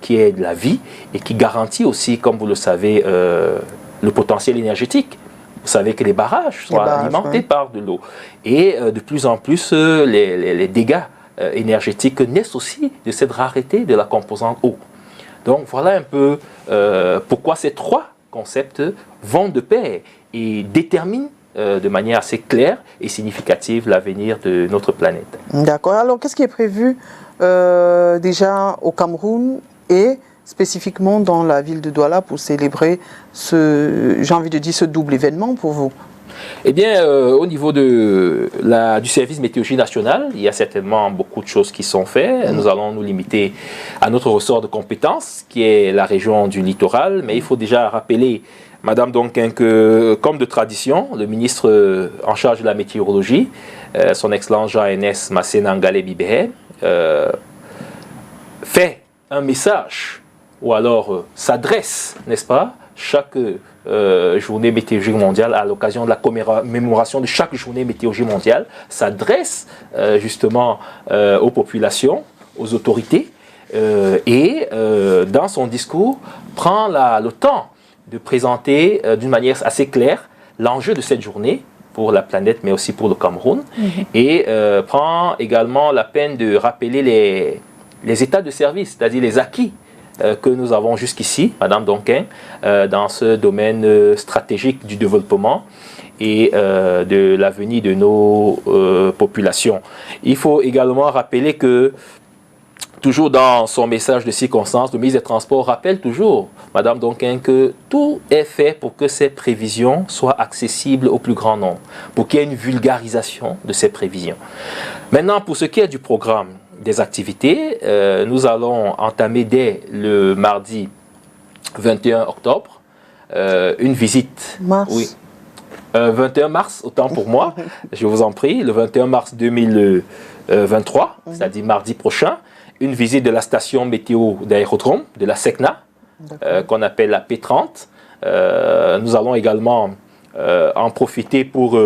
qui est de la vie et qui garantit aussi, comme vous le savez, le potentiel énergétique Vous savez que les barrages sont alimentés par de l'eau. Et de plus en plus, les dégâts énergétiques naissent aussi de cette rareté de la composante eau. Donc voilà un peu pourquoi ces trois concepts vont de pair et déterminent de manière assez claire et significative l'avenir de notre planète. D'accord. Alors qu'est-ce qui est prévu déjà au Cameroun et spécifiquement dans la ville de Douala pour célébrer ce double événement pour vous? Eh bien, au niveau du service météorologie national, il y a certainement beaucoup de choses qui sont faites. Nous allons nous limiter à notre ressort de compétences, qui est la région du littoral. Mais il faut déjà rappeler, Madame Donkin, que comme de tradition, le ministre en charge de la météorologie, son Excellence Jean-Ernest Massé-Nangalé Bibéhe, fait un message, ou alors s'adresse, n'est-ce pas, chaque journée météorologique mondiale, à l'occasion de la commémoration de chaque journée météorologique mondiale, s'adresse justement aux populations, aux autorités, et dans son discours, prend le temps de présenter d'une manière assez claire l'enjeu de cette journée pour la planète, mais aussi pour le Cameroun, et prend également la peine de rappeler les états de service, c'est-à-dire les acquis que nous avons jusqu'ici, Madame Donkin, dans ce domaine stratégique du développement et de l'avenir de nos populations. Il faut également rappeler que, toujours dans son message de circonstance, le ministre des Transports rappelle toujours, Madame Donkin, que tout est fait pour que ces prévisions soient accessibles au plus grand nombre, pour qu'il y ait une vulgarisation de ces prévisions. Maintenant, pour ce qui est du programme des activités, nous allons entamer dès le mardi 21 octobre une visite. Mars. Oui. 21 mars, autant pour moi, je vous en prie, le 21 mars 2023, c'est-à-dire mardi prochain, une visite de la station météo d'aérodrome de la SECNA, qu'on appelle la P30. Nous allons également en profiter pour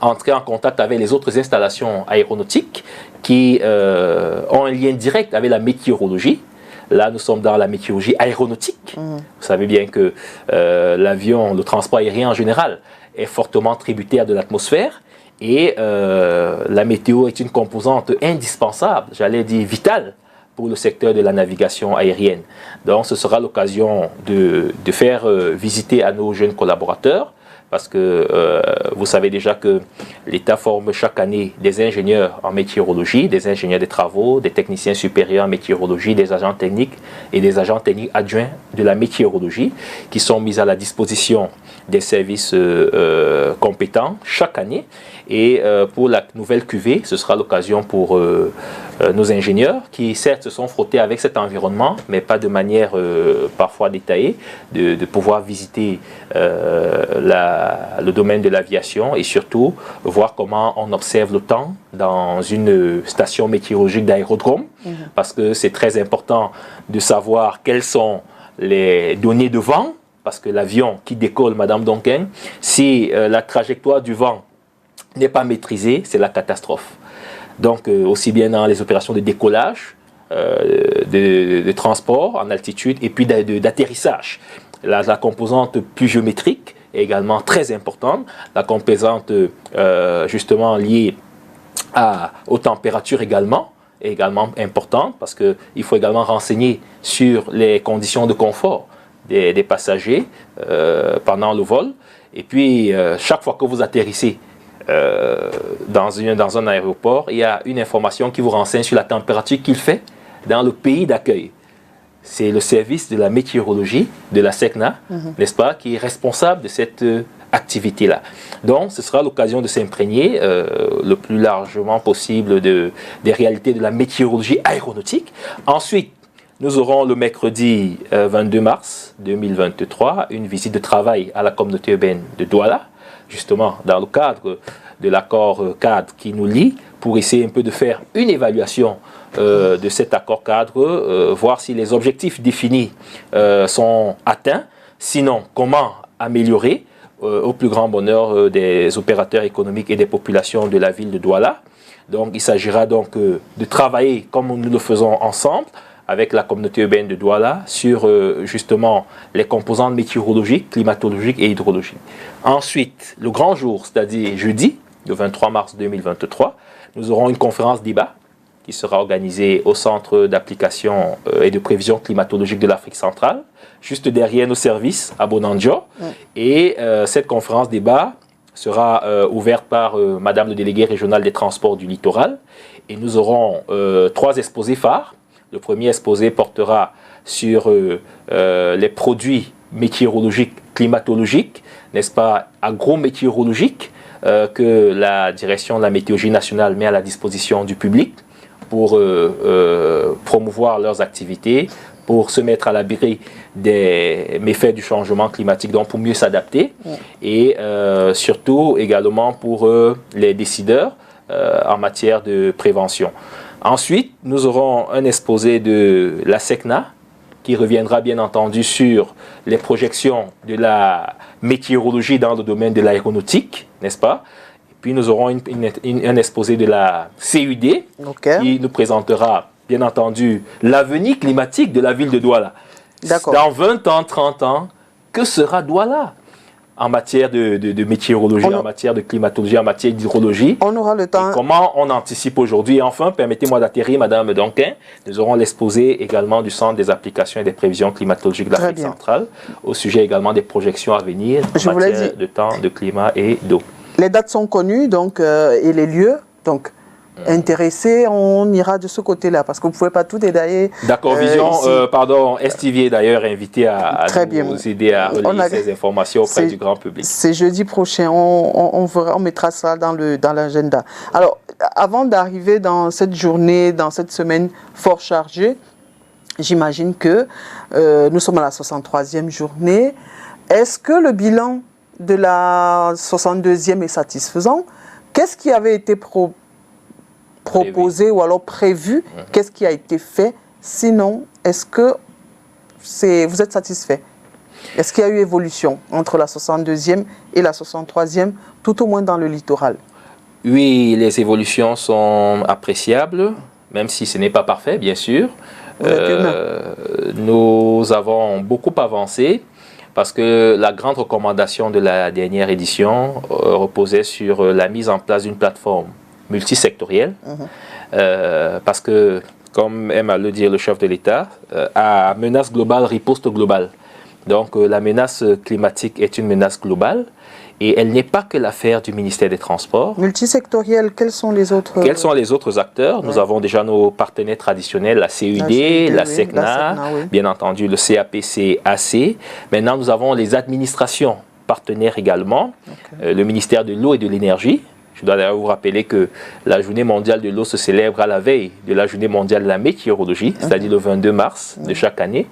entrer en contact avec les autres installations aéronautiques qui ont un lien direct avec la météorologie. Là, nous sommes dans la météorologie aéronautique. Vous savez bien que l'avion, le transport aérien en général, est fortement tributaire de l'atmosphère. Et la météo est une composante indispensable, j'allais dire vitale, pour le secteur de la navigation aérienne. Donc ce sera l'occasion de faire visiter à nos jeunes collaborateurs, parce que vous savez déjà que l'État forme chaque année des ingénieurs en météorologie, des ingénieurs des travaux, des techniciens supérieurs en météorologie, des agents techniques et des agents techniques adjoints de la météorologie qui sont mis à la disposition des services compétents chaque année. Et pour la nouvelle cuvée, ce sera l'occasion pour nos ingénieurs qui certes se sont frottés avec cet environnement, mais pas de manière parfois détaillée, de pouvoir visiter le domaine de l'aviation et surtout voir comment on observe le temps dans une station météorologique d'aérodrome, parce que c'est très important de savoir quelles sont les données de vent, parce que l'avion qui décolle, Madame Donkin, si la trajectoire du vent n'est pas maîtrisée, c'est la catastrophe. Donc, aussi bien dans les opérations de décollage, de transport en altitude et puis d'atterrissage. La composante pluviométrique est également très importante. La composante justement liée aux températures également est également importante, parce qu'il faut également renseigner sur les conditions de confort des passagers pendant le vol. Et puis, chaque fois que vous atterrissez dans un aéroport, il y a une information qui vous renseigne sur la température qu'il fait dans le pays d'accueil. C'est le service de la météorologie de la SECNA, n'est-ce pas, qui est responsable de cette activité-là. Donc, ce sera l'occasion de s'imprégner le plus largement possible des réalités de la météorologie aéronautique. Ensuite, nous aurons le mercredi 22 mars 2023 une visite de travail à la communauté urbaine de Douala, justement dans le cadre de l'accord cadre qui nous lie, pour essayer un peu de faire une évaluation de cet accord cadre, voir si les objectifs définis sont atteints, sinon comment améliorer au plus grand bonheur des opérateurs économiques et des populations de la ville de Douala. Donc il s'agira donc de travailler comme nous le faisons ensemble, avec la communauté urbaine de Douala sur justement les composantes météorologiques, climatologiques et hydrologiques. Ensuite, le grand jour, c'est-à-dire jeudi, le 23 mars 2023, nous aurons une conférence débat qui sera organisée au Centre d'application et de prévision climatologique de l'Afrique centrale, juste derrière nos services à Bonanjo. Et cette conférence débat sera ouverte par Madame le délégué régional des transports du littoral. Et nous aurons 3 exposés phares. Le premier exposé portera sur les produits météorologiques, climatologiques, n'est-ce pas, agrométéorologiques, que la direction de la météorologie nationale met à la disposition du public pour promouvoir leurs activités, pour se mettre à l'abri des méfaits du changement climatique, donc pour mieux s'adapter, et surtout également pour les décideurs en matière de prévention. Ensuite, nous aurons un exposé de la SECNA qui reviendra bien entendu sur les projections de la météorologie dans le domaine de l'aéronautique, n'est-ce pas? Et puis nous aurons un exposé de la CUD qui nous présentera bien entendu l'avenir climatique de la ville de Douala. Dans 20 ans, 30 ans, que sera Douala en matière de météorologie, en matière de climatologie, en matière d'hydrologie? On aura le temps. Et comment on anticipe aujourd'hui? Et enfin, permettez-moi d'atterrir, Madame Duncan, nous aurons l'exposé également du Centre des applications et des prévisions climatologiques de l'Afrique centrale, au sujet également des projections à venir en matière de temps, de climat et d'eau. Les dates sont connues donc, et les lieux. Donc, intéressés, on ira de ce côté-là, parce que vous ne pouvez pas tout détailler. D'accord, Vision, pardon, Estivier d'ailleurs invité à nous aider à relayer ces informations auprès du grand public. C'est jeudi prochain, on mettra ça dans l'agenda. Alors, avant d'arriver dans cette journée, dans cette semaine fort chargée, j'imagine que nous sommes à la 63e journée. Est-ce que le bilan de la 62e est satisfaisant? Qu'est-ce qui avait été proposé ou alors prévu? Qu'est-ce qui a été fait? Sinon, est-ce que vous êtes satisfait? Est-ce qu'il y a eu évolution entre la 62e et la 63e, tout au moins dans le littoral? Oui, les évolutions sont appréciables, même si ce n'est pas parfait, bien sûr. Nous avons beaucoup avancé parce que la grande recommandation de la dernière édition reposait sur la mise en place d'une plateforme multisectorielle, parce que, comme aime à le dire le chef de l'État, à menace globale, riposte globale. Donc la menace climatique est une menace globale et elle n'est pas que l'affaire du ministère des Transports. Multisectorielle, quels sont les autres? Quels sont les autres acteurs? Nous avons déjà nos partenaires traditionnels, la CUD, la SECNA, bien entendu le CAPC-AC. Maintenant, nous avons les administrations partenaires également, le ministère de l'Eau et de l'Énergie. Je dois d'ailleurs vous rappeler que la journée mondiale de l'eau se célèbre à la veille de la journée mondiale de la météorologie, c'est-à-dire le 22 mars de chaque année.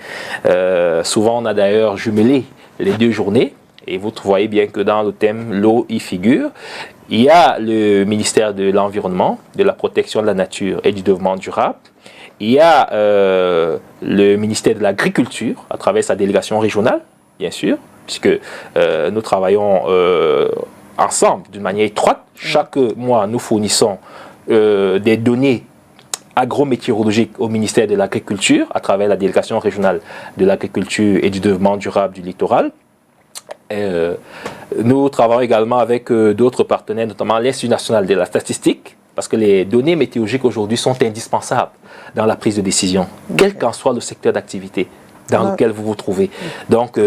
Souvent, on a d'ailleurs jumelé les deux journées. Et vous voyez bien que dans le thème, l'eau y figure. Il y a le ministère de l'Environnement, de la Protection de la Nature et du Développement durable. Il y a le ministère de l'Agriculture, à travers sa délégation régionale, bien sûr, puisque nous travaillons ensemble, d'une manière étroite. Chaque mois, nous fournissons des données agrométéorologiques au ministère de l'Agriculture, à travers la délégation régionale de l'Agriculture et du Développement durable du littoral. Nous travaillons également avec d'autres partenaires, notamment l'Institut national de la statistique, parce que les données météorologiques aujourd'hui sont indispensables dans la prise de décision, quel qu'en soit le secteur d'activité dans lequel vous vous trouvez. Donc,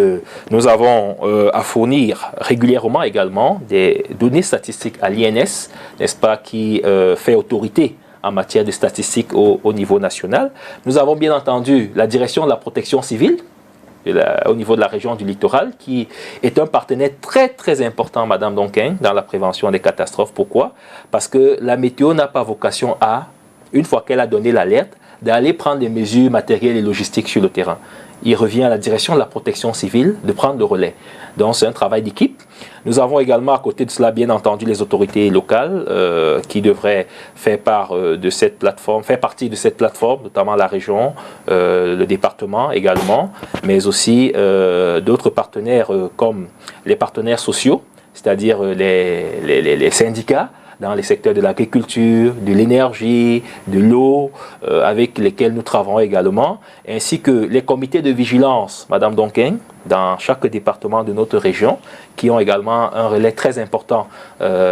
nous avons à fournir régulièrement également des données statistiques à l'INS, n'est-ce pas, qui fait autorité en matière de statistiques au niveau national. Nous avons bien entendu la direction de la protection civile, au niveau de la région du littoral, qui est un partenaire très très important, Madame Duncan, dans la prévention des catastrophes. Pourquoi? Parce que la météo n'a pas vocation à, une fois qu'elle a donné l'alerte, d'aller prendre des mesures matérielles et logistiques sur le terrain. Il revient à la direction de la protection civile de prendre le relais. Donc c'est un travail d'équipe. Nous avons également à côté de cela, bien entendu, les autorités locales qui devraient faire partie de cette plateforme, notamment la région, le département également, mais aussi d'autres partenaires comme les partenaires sociaux, c'est-à-dire les syndicats, dans les secteurs de l'agriculture, de l'énergie, de l'eau, avec lesquels nous travaillons également, ainsi que les comités de vigilance, Madame Donquin, dans chaque département de notre région, qui ont également un relais très important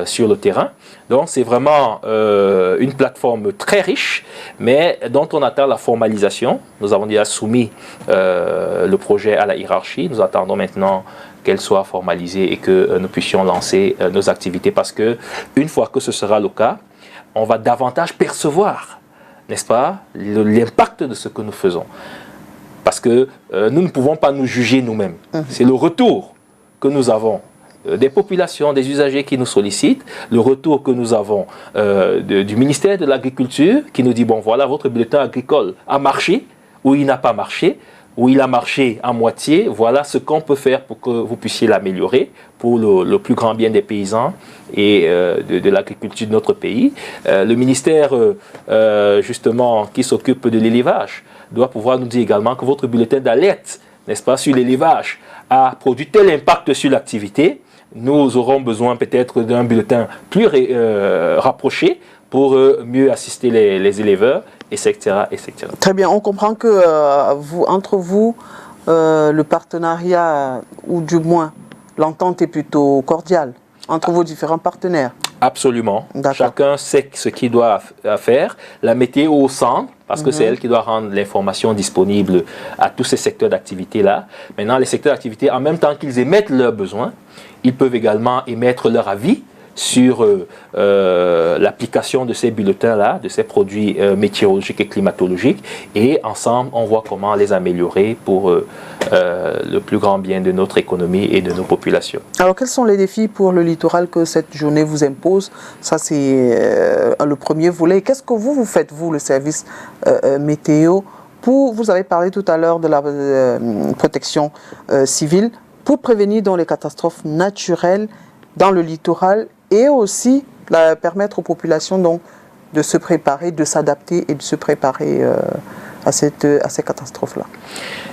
sur le terrain. Donc c'est vraiment une plateforme très riche, mais dont on attend la formalisation. Nous avons déjà soumis le projet à la hiérarchie. Nous attendons maintenant qu'elle soit formalisée et que nous puissions lancer nos activités, parce que une fois que ce sera le cas, on va davantage percevoir, n'est-ce pas, l'impact de ce que nous faisons. Parce que nous ne pouvons pas nous juger nous-mêmes. C'est le retour que nous avons des populations, des usagers qui nous sollicitent, le retour que nous avons du ministère de l'Agriculture qui nous dit, bon voilà, votre bulletin agricole a marché ou il n'a pas marché, ou il a marché à moitié, voilà ce qu'on peut faire pour que vous puissiez l'améliorer pour le plus grand bien des paysans et de l'agriculture de notre pays. Le ministère justement qui s'occupe de l'élevage doit pouvoir nous dire également que votre bulletin d'alerte, n'est-ce pas, sur l'élevage a produit tel impact sur l'activité. Nous aurons besoin peut-être d'un bulletin plus rapproché pour mieux assister les éleveurs, etc., etc. Très bien, on comprend que entre vous, le partenariat, ou du moins l'entente est plutôt cordiale entre vos différents partenaires. Absolument. Chacun sait ce qu'il doit faire. La météo au centre, parce que c'est elle qui doit rendre l'information disponible à tous ces secteurs d'activité-là. Maintenant, les secteurs d'activité, en même temps qu'ils émettent leurs besoins, ils peuvent également émettre leur avis sur l'application de ces bulletins-là, de ces produits météorologiques et climatologiques. Et ensemble, on voit comment les améliorer pour le plus grand bien de notre économie et de nos populations. Alors, quels sont les défis pour le littoral que cette journée vous impose? Ça, c'est le premier volet. Qu'est-ce que vous faites, vous, le service météo, vous avez parlé tout à l'heure de la protection civile, pour prévenir dans les catastrophes naturelles dans le littoral, et aussi permettre aux populations donc, de se préparer, de s'adapter et de se préparer à ces catastrophes-là?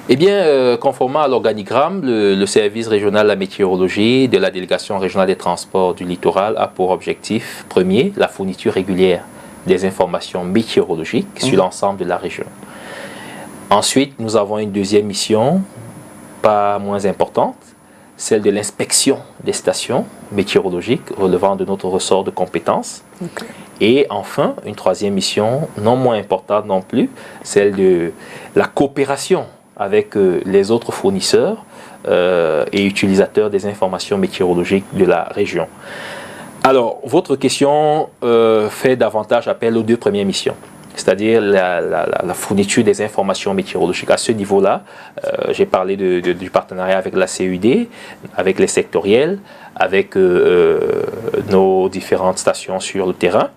Eh bien, conformément à l'organigramme, le service régional de la météorologie de la délégation régionale des transports du littoral a pour objectif premier la fourniture régulière des informations météorologiques sur l'ensemble de la région. Ensuite, nous avons une deuxième mission, pas moins importante, celle de l'inspection des stations météorologiques relevant de notre ressort de compétences. Okay. Et enfin, une troisième mission, non moins importante non plus, celle de la coopération avec les autres fournisseurs et utilisateurs des informations météorologiques de la région. Alors, votre question fait davantage appel aux deux premières missions, c'est-à-dire la fourniture des informations météorologiques. À ce niveau-là, j'ai parlé du partenariat avec la CUD, avec les sectoriels, avec nos différentes stations sur le terrain.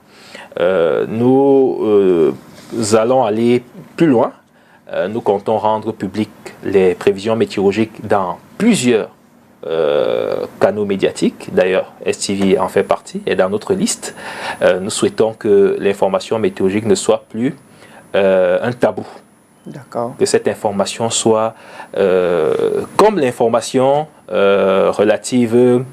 Nous allons aller plus loin. Nous comptons rendre public les prévisions météorologiques dans plusieurs canaux médiatiques. D'ailleurs, STV en fait partie et dans notre liste. Nous souhaitons que l'information météorologique ne soit plus un tabou. Que cette information soit comme l'information relative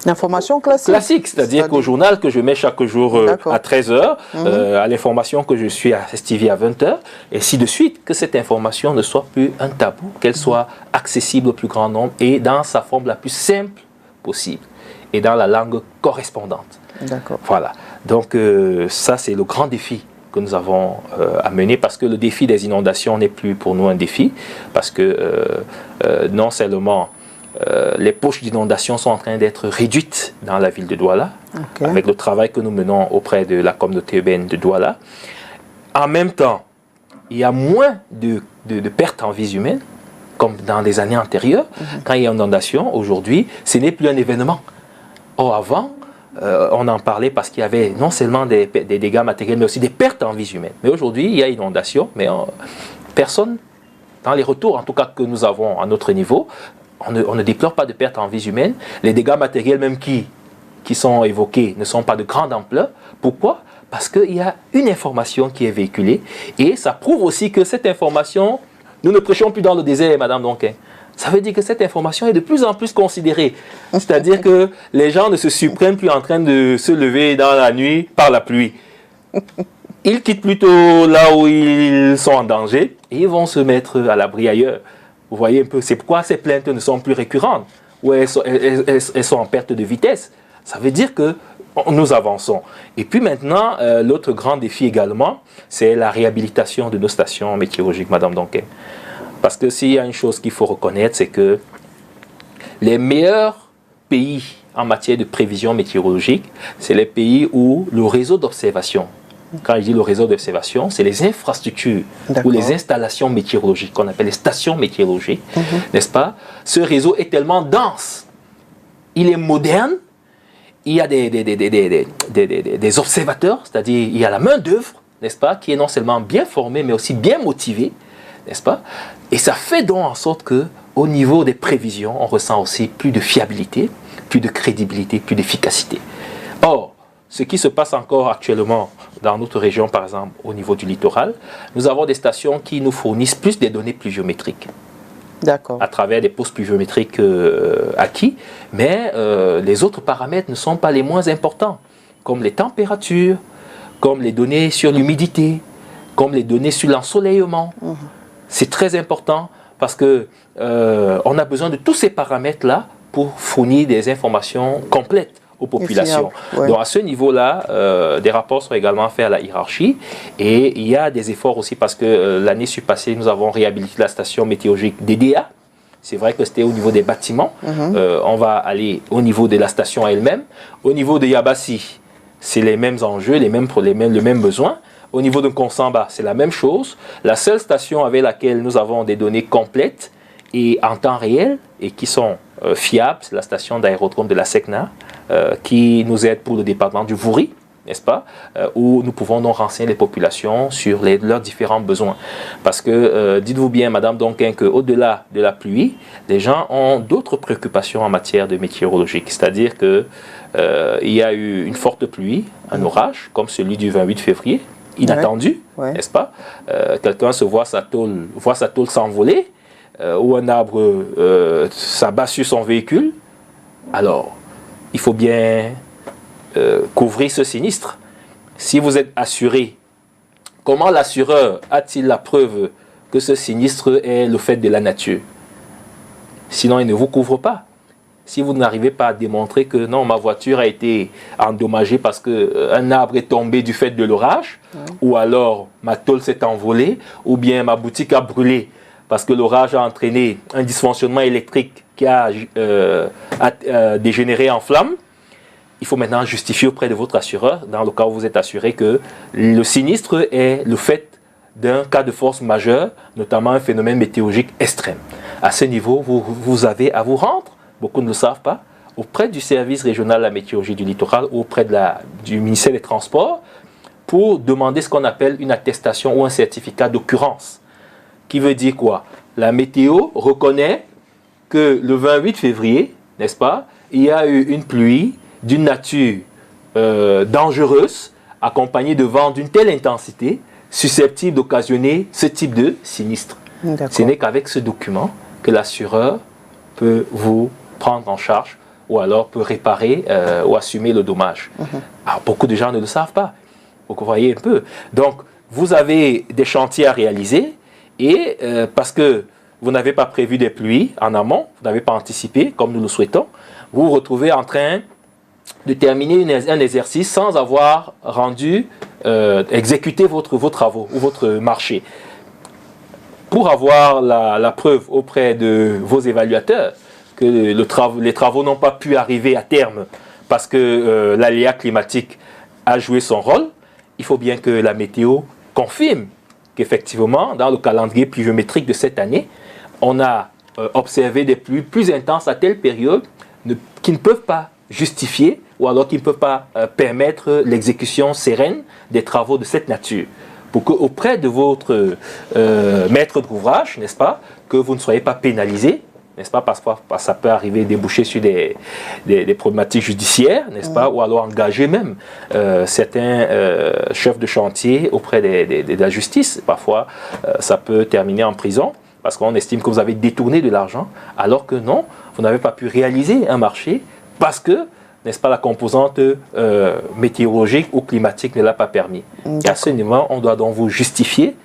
l'information classique. Classique, c'est-à-dire qu'au journal que je mets chaque jour à 13h, à l'information que je suis à STV à 20h, et ainsi de suite, que cette information ne soit plus un tabou, qu'elle soit accessible au plus grand nombre et dans sa forme la plus simple possible et dans la langue correspondante. Voilà. Donc ça, c'est le grand défi que nous avons à mener, parce que le défi des inondations n'est plus pour nous un défi, parce que non seulement les poches d'inondation sont en train d'être réduites dans la ville de Douala, avec le travail que nous menons auprès de la communauté urbaine de Douala. En même temps, il y a moins de pertes en vies humaines, comme dans les années antérieures. Quand il y a une inondation, aujourd'hui, ce n'est plus un événement. Or, avant, on en parlait parce qu'il y avait non seulement des dégâts matériels, mais aussi des pertes en vies humaines. Mais aujourd'hui, il y a inondation, mais personne, dans les retours en tout cas que nous avons à notre niveau, on ne déplore pas de pertes en vies humaines. Les dégâts matériels même qui sont évoqués ne sont pas de grande ampleur. Pourquoi? Parce qu'il y a une information qui est véhiculée, et ça prouve aussi que cette information, nous ne prêchons plus dans le désert, Madame Donquin. ça veut dire que cette information est de plus en plus considérée. C'est-à-dire que les gens ne se surprennent plus en train de se lever dans la nuit par la pluie. Ils quittent plutôt là où ils sont en danger et ils vont se mettre à l'abri ailleurs. Vous voyez un peu, c'est pourquoi ces plaintes ne sont plus récurrentes, ou elles sont en perte de vitesse. Ça veut dire que nous avançons. Et puis maintenant, l'autre grand défi également, c'est la réhabilitation de nos stations météorologiques, Madame Donquin. Parce que s'il y a une chose qu'il faut reconnaître, c'est que les meilleurs pays en matière de prévision météorologique, c'est les pays où le réseau d'observation, quand je dis le réseau d'observation, c'est les infrastructures ou les installations météorologiques, qu'on appelle les stations météorologiques, n'est-ce pas? Ce réseau est tellement dense, il est moderne, il y a des observateurs, c'est-à-dire il y a la main-d'œuvre, n'est-ce pas, qui est non seulement bien formée, mais aussi bien motivée, n'est-ce pas? Et ça fait donc en sorte que, au niveau des prévisions, on ressent aussi plus de fiabilité, plus de crédibilité, plus d'efficacité. Or, ce qui se passe encore actuellement dans notre région, par exemple, au niveau du littoral, nous avons des stations qui nous fournissent plus des données pluviométriques. D'accord. À travers des postes pluviométriques acquis, mais les autres paramètres ne sont pas les moins importants, comme les températures, comme les données sur l'humidité, comme les données sur l'ensoleillement. C'est très important parce que on a besoin de tous ces paramètres-là pour fournir des informations complètes aux populations. Ouais. Donc à ce niveau-là, des rapports sont également faits à la hiérarchie et il y a des efforts aussi parce que l'année passée, nous avons réhabilité la station météorologique DDA. C'est vrai que c'était au niveau des bâtiments. On va aller au niveau de la station elle-même. Au niveau de Yabassi, c'est les mêmes enjeux, le même besoin. Au niveau de Konsamba, c'est la même chose. La seule station avec laquelle nous avons des données complètes et en temps réel et qui sont fiables, c'est la station d'aérodrome de la SECNA qui nous aide pour le département du Vouri, n'est-ce pas, où nous pouvons donc renseigner les populations sur leurs différents besoins. Parce que, dites-vous bien, Madame Donquin, qu'au-delà de la pluie, les gens ont d'autres préoccupations en matière de météorologique. C'est-à-dire qu'il y a eu une forte pluie, un orage, comme celui du 28 février, inattendu, n'est-ce pas? Quelqu'un se voit sa tôle s'envoler, ou un arbre s'abat sur son véhicule. Alors, il faut bien couvrir ce sinistre. Si vous êtes assuré, comment l'assureur a-t-il la preuve que ce sinistre est le fait de la nature? Sinon, il ne vous couvre pas. Si vous n'arrivez pas à démontrer que non, ma voiture a été endommagée parce qu'un arbre est tombé du fait de l'orage, ou alors ma tôle s'est envolée, ou bien ma boutique a brûlé parce que l'orage a entraîné un dysfonctionnement électrique qui a dégénéré en flamme, il faut maintenant justifier auprès de votre assureur, dans le cas où vous êtes assuré, que le sinistre est le fait d'un cas de force majeure, notamment un phénomène météorologique extrême. À ce niveau, vous avez à vous rendre, beaucoup ne le savent pas, auprès du service régional de la météorologie du littoral ou auprès du ministère des Transports pour demander ce qu'on appelle une attestation ou un certificat d'occurrence. Qui veut dire quoi? La météo reconnaît que le 28 février, n'est-ce pas, il y a eu une pluie d'une nature dangereuse, accompagnée de vents d'une telle intensité, susceptible d'occasionner ce type de sinistre. Ce n'est qu'avec ce document que l'assureur peut vous prendre en charge ou alors peut réparer ou assumer le dommage. Alors, beaucoup de gens ne le savent pas. Vous voyez un peu. Donc, vous avez des chantiers à réaliser et parce que vous n'avez pas prévu des pluies en amont, vous n'avez pas anticipé comme nous le souhaitons, vous vous retrouvez en train de terminer un exercice sans avoir exécuté vos travaux ou votre marché. Pour avoir la preuve auprès de vos évaluateurs que les travaux n'ont pas pu arriver à terme parce que l'aléa climatique a joué son rôle, il faut bien que la météo confirme qu'effectivement, dans le calendrier pluviométrique de cette année, on a observé des pluies plus intenses à telle période qui ne peuvent pas justifier ou alors qui ne peuvent pas permettre l'exécution sereine des travaux de cette nature. Pour qu'auprès de votre maître d'ouvrage, n'est-ce pas, que vous ne soyez pas pénalisé, n'est-ce pas, parce que ça peut arriver déboucher sur des problématiques judiciaires, n'est-ce pas, ou alors engager même certains chefs de chantier auprès de la justice. Parfois, ça peut terminer en prison parce qu'on estime que vous avez détourné de l'argent, alors que non, vous n'avez pas pu réaliser un marché parce que, n'est-ce pas, la composante météorologique ou climatique ne l'a pas permis. Et à ce niveau, on doit donc vous justifier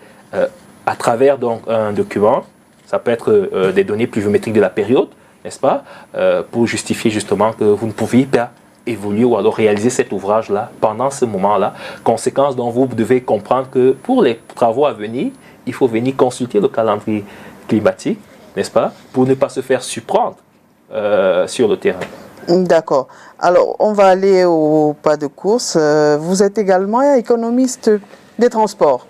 à travers donc, un document, ça peut être des données pluviométriques de la période, n'est-ce pas, pour justifier justement que vous ne pouviez pas évoluer ou alors réaliser cet ouvrage-là pendant ce moment-là. Conséquence dont vous devez comprendre que pour les travaux à venir, il faut venir consulter le calendrier climatique, n'est-ce pas, pour ne pas se faire surprendre sur le terrain. D'accord. Alors, on va aller au pas de course. Vous êtes également économiste des transports.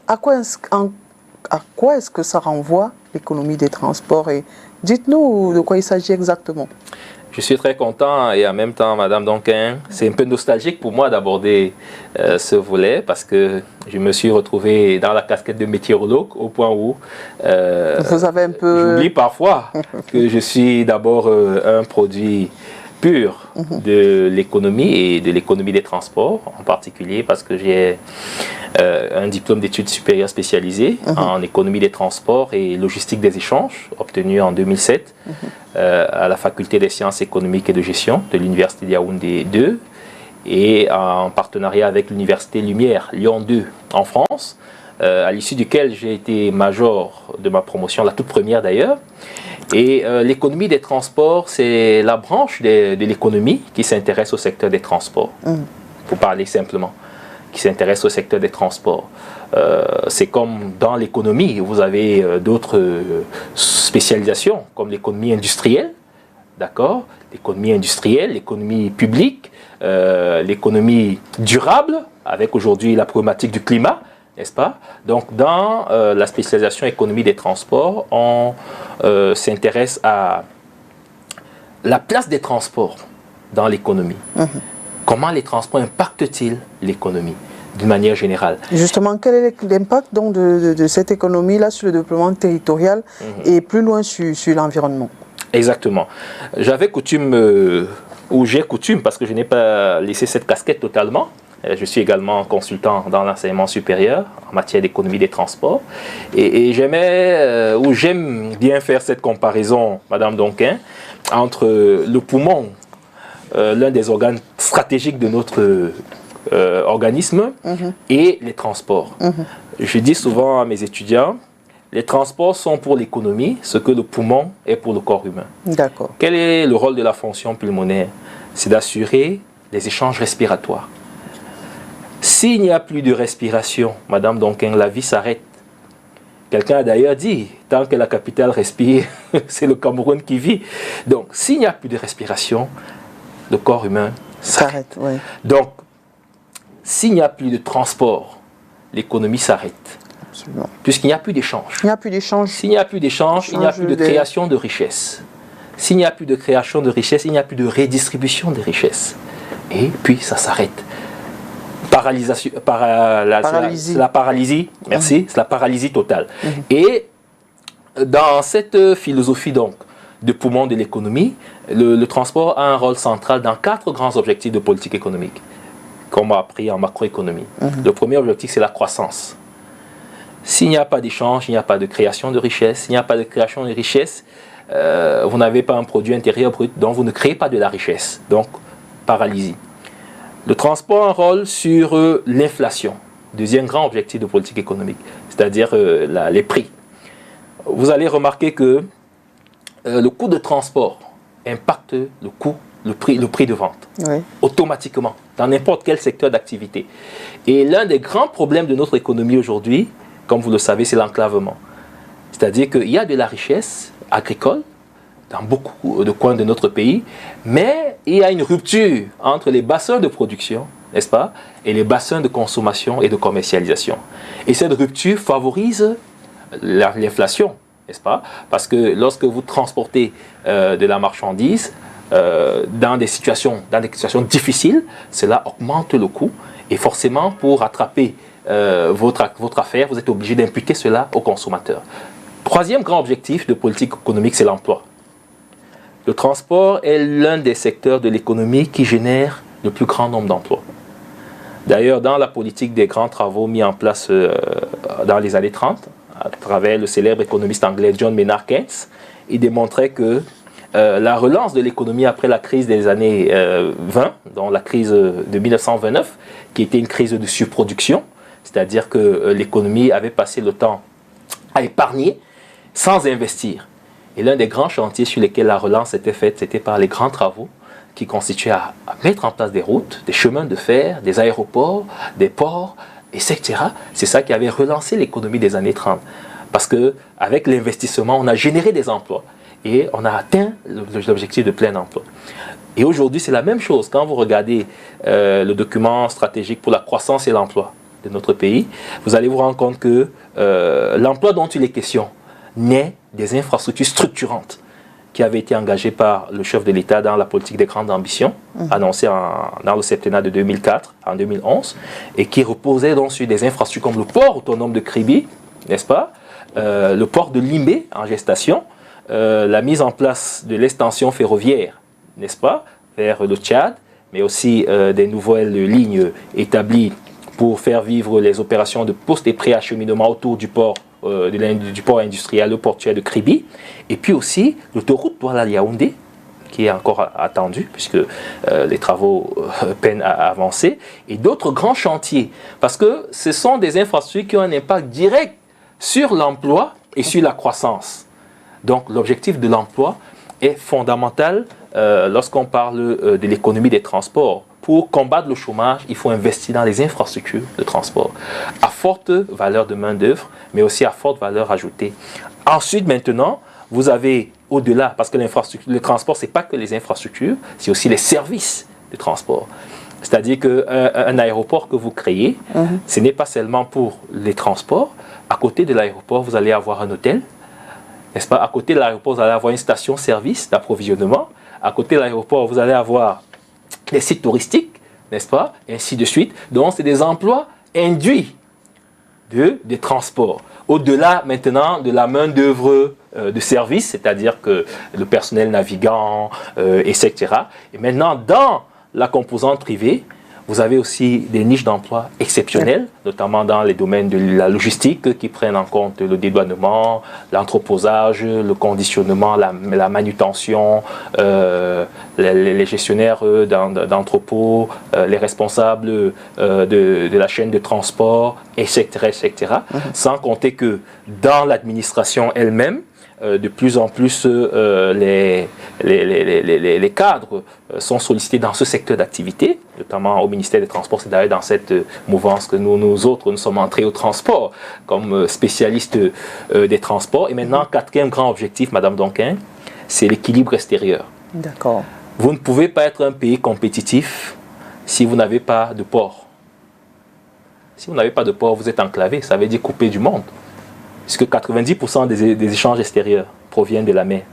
À quoi est-ce que ça renvoie, l'économie des transports? Et dites-nous de quoi il s'agit exactement. Je suis très content et en même temps, Madame Donquin, c'est un peu nostalgique pour moi d'aborder ce volet parce que je me suis retrouvé dans la casquette de météorologue au point où vous avez un peu... j'oublie parfois que je suis d'abord un produit pur de l'économie et de l'économie des transports en particulier parce que j'ai un diplôme d'études supérieures spécialisées en économie des transports et logistique des échanges obtenu en 2007 à la faculté des sciences économiques et de gestion de l'université de Yaoundé 2 et en partenariat avec l'université Lumière Lyon 2 en France, à l'issue duquel j'ai été major de ma promotion, la toute première d'ailleurs. Et l'économie des transports, c'est la branche de l'économie qui s'intéresse au secteur des transports, pour parler simplement, qui s'intéresse au secteur des transports. C'est comme dans l'économie, vous avez d'autres spécialisations, comme l'économie industrielle, d'accord, l'économie industrielle, l'économie publique, l'économie durable, avec aujourd'hui la problématique du climat, n'est-ce pas? Donc, dans la spécialisation économie des transports, on s'intéresse à la place des transports dans l'économie. Comment les transports impactent-ils l'économie d'une manière générale? Justement, quel est l'impact donc de cette économie-là sur le développement territorial et plus loin sur l'environnement? Exactement. J'avais coutume, ou j'ai coutume, parce que je n'ai pas laissé cette casquette totalement. Je suis également consultant dans l'enseignement supérieur en matière d'économie des transports. Et j'aime bien faire cette comparaison, Madame Donquin, entre le poumon, l'un des organes stratégiques de notre organisme, et les transports. Je dis souvent à mes étudiants, les transports sont pour l'économie ce que le poumon est pour le corps humain. D'accord. Quel est le rôle de la fonction pulmonaire? C'est d'assurer les échanges respiratoires. S'il n'y a plus de respiration, Madame Donquin, la vie s'arrête. Quelqu'un a d'ailleurs dit, tant que la capitale respire, c'est le Cameroun qui vit. Donc, s'il n'y a plus de respiration, le corps humain s'arrête. Oui. Donc, s'il n'y a plus de transport, l'économie s'arrête. Absolument. Puisqu'il n'y a plus d'échange. Il n'y a plus d'échange. S'il n'y a plus d'échange, il n'y a plus de création de richesse. S'il n'y a plus de création de richesse, il n'y a plus de redistribution des richesses. Et puis, ça s'arrête. La paralysie, merci, c'est la paralysie totale. Et dans cette philosophie donc de poumon de l'économie, le transport a un rôle central dans 4 grands objectifs de politique économique, qu'on m'a appris en macroéconomie. Le premier objectif, c'est la croissance. S'il n'y a pas d'échange, il n'y a pas de création de richesse. S'il n'y a pas de création de richesse, vous n'avez pas un produit intérieur brut, donc vous ne créez pas de la richesse. Donc, paralysie. Le transport a un rôle sur l'inflation, deuxième grand objectif de politique économique, c'est-à-dire les prix. Vous allez remarquer que le coût de transport impacte le prix de vente, automatiquement, dans n'importe quel secteur d'activité. Et l'un des grands problèmes de notre économie aujourd'hui, comme vous le savez, c'est l'enclavement. C'est-à-dire qu'il y a de la richesse agricole dans beaucoup de coins de notre pays, mais il y a une rupture entre les bassins de production, n'est-ce pas, et les bassins de consommation et de commercialisation. Et cette rupture favorise l'inflation, n'est-ce pas, parce que lorsque vous transportez de la marchandise dans des situations difficiles, cela augmente le coût, et forcément, pour rattraper votre affaire, vous êtes obligé d'imputer cela au consommateur. Troisième grand objectif de politique économique, c'est l'emploi. Le transport est l'un des secteurs de l'économie qui génère le plus grand nombre d'emplois. D'ailleurs, dans la politique des grands travaux mis en place dans les années 30, à travers le célèbre économiste anglais John Maynard Keynes. Il démontrait que la relance de l'économie après la crise des années 20, donc la crise de 1929, qui était une crise de surproduction, c'est-à-dire que l'économie avait passé le temps à épargner sans investir. Et l'un des grands chantiers sur lesquels la relance était faite, c'était par les grands travaux qui constituaient à mettre en place des routes, des chemins de fer, des aéroports, des ports, etc. C'est ça qui avait relancé l'économie des années 30. Parce qu'avec l'investissement, on a généré des emplois et on a atteint l'objectif de plein emploi. Et aujourd'hui, c'est la même chose. Quand vous regardez le document stratégique pour la croissance et l'emploi de notre pays, vous allez vous rendre compte que l'emploi dont il est question naît des infrastructures structurantes qui avaient été engagées par le chef de l'État dans la politique des grandes ambitions, annoncée dans le septennat de 2004, en 2011, et qui reposaient donc sur des infrastructures comme le port autonome de Kribi, n'est-ce pas, le port de Limbe en gestation, la mise en place de l'extension ferroviaire, n'est-ce pas, vers le Tchad, mais aussi des nouvelles lignes établies pour faire vivre les opérations de poste et préacheminement autour du port, du port industriel, le portuaire de Kribi, et puis aussi l'autoroute Douala-Yaoundé, qui est encore attendu, puisque les travaux peinent à avancer, et d'autres grands chantiers, parce que ce sont des infrastructures qui ont un impact direct sur l'emploi et sur la croissance. Donc l'objectif de l'emploi est fondamental lorsqu'on parle de l'économie des transports. Pour combattre le chômage, il faut investir dans les infrastructures de transport à forte valeur de main-d'œuvre, mais aussi à forte valeur ajoutée. Ensuite, maintenant, vous avez au-delà, parce que le transport, ce n'est pas que les infrastructures, c'est aussi les services de transport. C'est-à-dire qu'un aéroport que vous créez, ce n'est pas seulement pour les transports. À côté de l'aéroport, vous allez avoir un hôtel. N'est-ce pas? À côté de l'aéroport, vous allez avoir une station-service d'approvisionnement. À côté de l'aéroport, vous allez avoir des sites touristiques, n'est-ce pas? Et ainsi de suite. Donc, c'est des emplois induits des transports. Au-delà, maintenant, de la main-d'œuvre de service, c'est-à-dire que le personnel navigant, etc. Et maintenant, dans la composante privée, vous avez aussi des niches d'emploi exceptionnelles, notamment dans les domaines de la logistique qui prennent en compte le dédouanement, l'entreposage, le conditionnement, la manutention, les gestionnaires d'entrepôts, les responsables de la chaîne de transport, etc. etc. Sans compter que dans l'administration elle-même, de plus en plus les cadres sont sollicités dans ce secteur d'activité, notamment au ministère des Transports. C'est d'ailleurs dans cette mouvance que nous autres, nous sommes entrés au transport comme spécialistes des transports. Et maintenant, quatrième grand objectif, Madame Donquin, c'est l'équilibre extérieur. D'accord. Vous ne pouvez pas être un pays compétitif si vous n'avez pas de port. Si vous n'avez pas de port, vous êtes enclavé, ça veut dire coupé du monde. Puisque 90% des échanges extérieurs proviennent de la mer.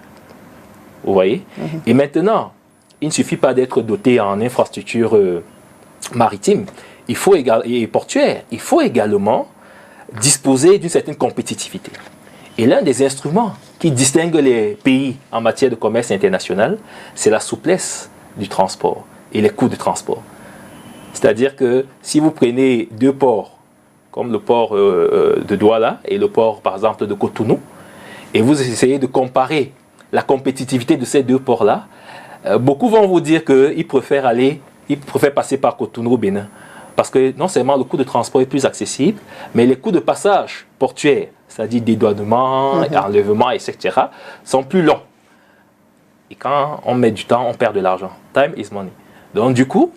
Vous voyez? Et maintenant, il ne suffit pas d'être doté en infrastructures maritimes et portuaires. Il faut également disposer d'une certaine compétitivité. Et l'un des instruments qui distingue les pays en matière de commerce international, c'est la souplesse du transport et les coûts de transport. C'est-à-dire que si vous prenez deux ports, comme le port de Douala et le port, par exemple, de Cotonou, et vous essayez de comparer la compétitivité de ces deux ports-là, beaucoup vont vous dire qu'ils préfèrent passer par Cotonou au Bénin. Parce que non seulement le coût de transport est plus accessible, mais les coûts de passage portuaire, c'est-à-dire dédouanement, enlèvement, etc., sont plus longs. Et quand on met du temps, on perd de l'argent. Time is money. Donc du coup,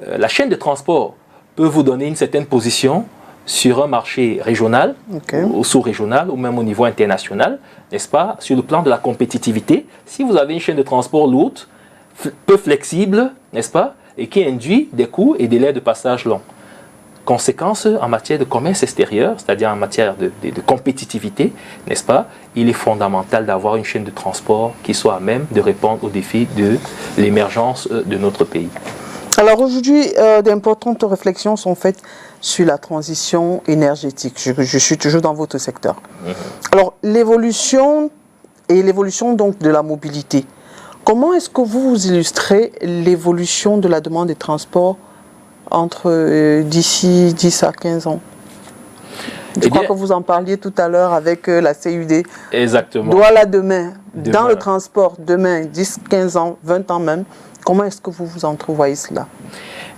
la chaîne de transport peut vous donner une certaine position sur un marché régional, ou sous-régional, ou même au niveau international, n'est-ce pas, sur le plan de la compétitivité. Si vous avez une chaîne de transport lourde, peu flexible, n'est-ce pas, et qui induit des coûts et des délais de passage longs. Conséquence, en matière de commerce extérieur, c'est-à-dire en matière de compétitivité, n'est-ce pas, il est fondamental d'avoir une chaîne de transport qui soit à même de répondre aux défis de l'émergence de notre pays. Alors aujourd'hui, d'importantes réflexions sont faites sur la transition énergétique. Je suis toujours dans votre secteur. Alors l'évolution donc de la mobilité. Comment est-ce que vous illustrez l'évolution de la demande des transports entre d'ici 10 à 15 ans? Je crois que vous en parliez tout à l'heure avec la CUD. Exactement. Douala demain, dans le transport, demain, 10, 15 ans, 20 ans même, comment est-ce que vous vous entrevoyez cela?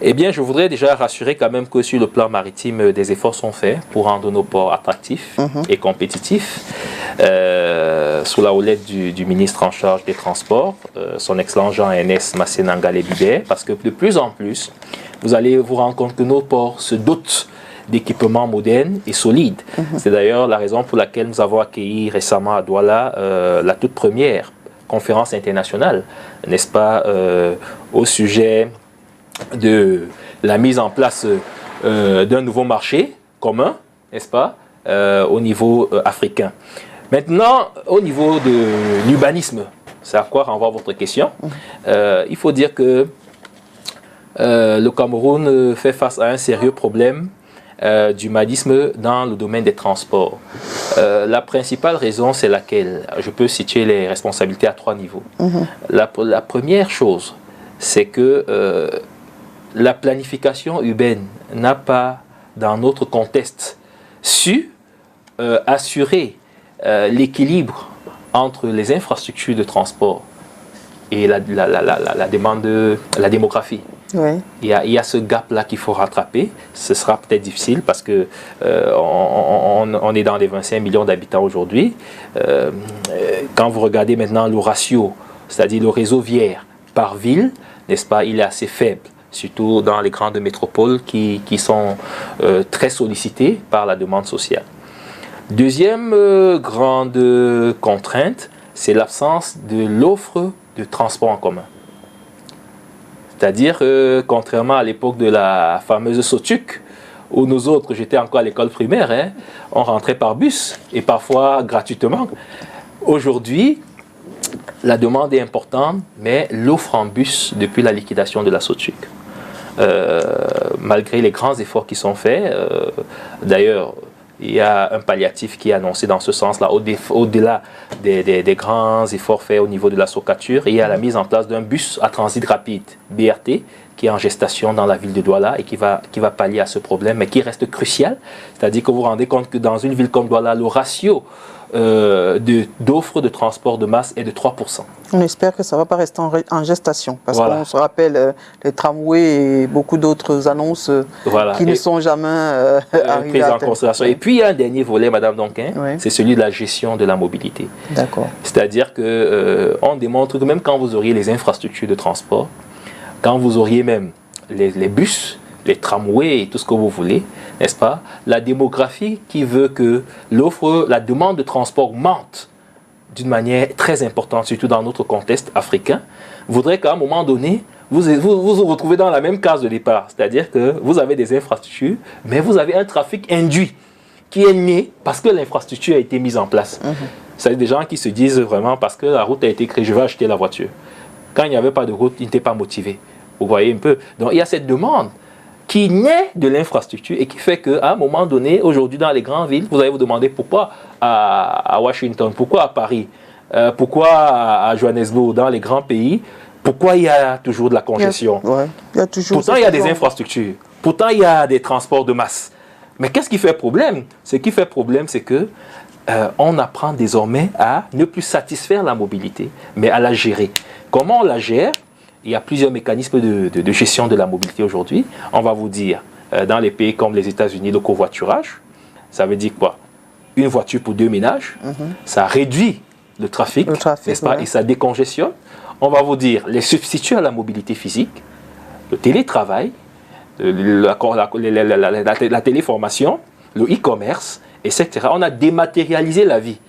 Eh bien, je voudrais déjà rassurer quand même que sur le plan maritime, des efforts sont faits pour rendre nos ports attractifs et compétitifs. Sous la houlette du ministre en charge des Transports, son excellent Jean-Ernest Massénangale-Bibert, parce que de plus en plus, vous allez vous rendre compte que nos ports se dotent d'équipements modernes et solides. C'est d'ailleurs la raison pour laquelle nous avons accueilli récemment à Douala la toute première conférence internationale, n'est-ce pas, au sujet de la mise en place d'un nouveau marché commun, n'est-ce pas, au niveau africain. Maintenant, au niveau de l'urbanisme, c'est à quoi renvoie votre question. Il faut dire que le Cameroun fait face à un sérieux problème d'humanisme dans le domaine des transports. La principale raison, c'est laquelle? Je peux situer les responsabilités à 3 niveaux. La première chose, c'est que la planification urbaine n'a pas, dans notre contexte, su assurer l'équilibre entre les infrastructures de transport et la demande, la démographie. Oui. Il y a ce gap-là qu'il faut rattraper. Ce sera peut-être difficile parce que on est dans les 25 millions d'habitants aujourd'hui. Quand vous regardez maintenant le ratio, c'est-à-dire le réseau viaire par ville, n'est-ce pas, il est assez faible, surtout dans les grandes métropoles qui sont très sollicitées par la demande sociale. Deuxième grande contrainte, c'est l'absence de l'offre de transport en commun. C'est-à-dire que, contrairement à l'époque de la fameuse Sotuc, où nous autres, j'étais encore à l'école primaire, on rentrait par bus et parfois gratuitement. Aujourd'hui, la demande est importante, mais l'offre en bus depuis la liquidation de la Sotuc, malgré les grands efforts qui sont faits, d'ailleurs, il y a un palliatif qui est annoncé dans ce sens-là, au-delà des grands efforts faits au niveau de la Socature. Il y a la mise en place d'un bus à transit rapide, BRT, qui est en gestation dans la ville de Douala et qui va pallier à ce problème, mais qui reste crucial. C'est-à-dire que vous vous rendez compte que dans une ville comme Douala, le ratio d'offres de transport de masse est de 3%. On espère que ça ne va pas rester en gestation, parce Voilà. qu'on se rappelle les tramways et beaucoup d'autres annonces qui ne sont jamais arrivées prises à en considération. Et puis il y a un dernier volet, Madame Donquin, c'est celui de la gestion de la mobilité. D'accord. C'est-à-dire qu'on démontre que même quand vous auriez les infrastructures de transport, quand vous auriez même les bus, les tramways et tout ce que vous voulez, n'est-ce pas? La démographie qui veut que la demande de transport augmente d'une manière très importante, surtout dans notre contexte africain, voudrait qu'à un moment donné, vous vous retrouvez dans la même case de départ. C'est-à-dire que vous avez des infrastructures, mais vous avez un trafic induit qui est né parce que l'infrastructure a été mise en place. C'est des gens qui se disent vraiment, parce que la route a été créée, je vais acheter la voiture. Quand il n'y avait pas de route, ils n'étaient pas motivés. Vous voyez un peu. Donc il y a cette demande qui naît de l'infrastructure et qui fait qu'à un moment donné, aujourd'hui dans les grandes villes, vous allez vous demander pourquoi à Washington, pourquoi à Paris, pourquoi à Johannesburg, dans les grands pays, pourquoi il y a toujours de la congestion. Pourtant, il y a des infrastructures, pourtant il y a des transports de masse. Mais qu'est-ce qui fait problème? Ce qui fait problème, c'est que on apprend désormais à ne plus satisfaire la mobilité, mais à la gérer. Comment on la gère? Il y a plusieurs mécanismes de gestion de la mobilité aujourd'hui. On va vous dire, dans les pays comme les États-Unis, le covoiturage, ça veut dire quoi? Une voiture pour 2 ménages, ça réduit le trafic, n'est-ce pas? Et ça décongestionne. On va vous dire, les substituts à la mobilité physique, le télétravail, la téléformation, le e-commerce, etc. On a dématérialisé la vie.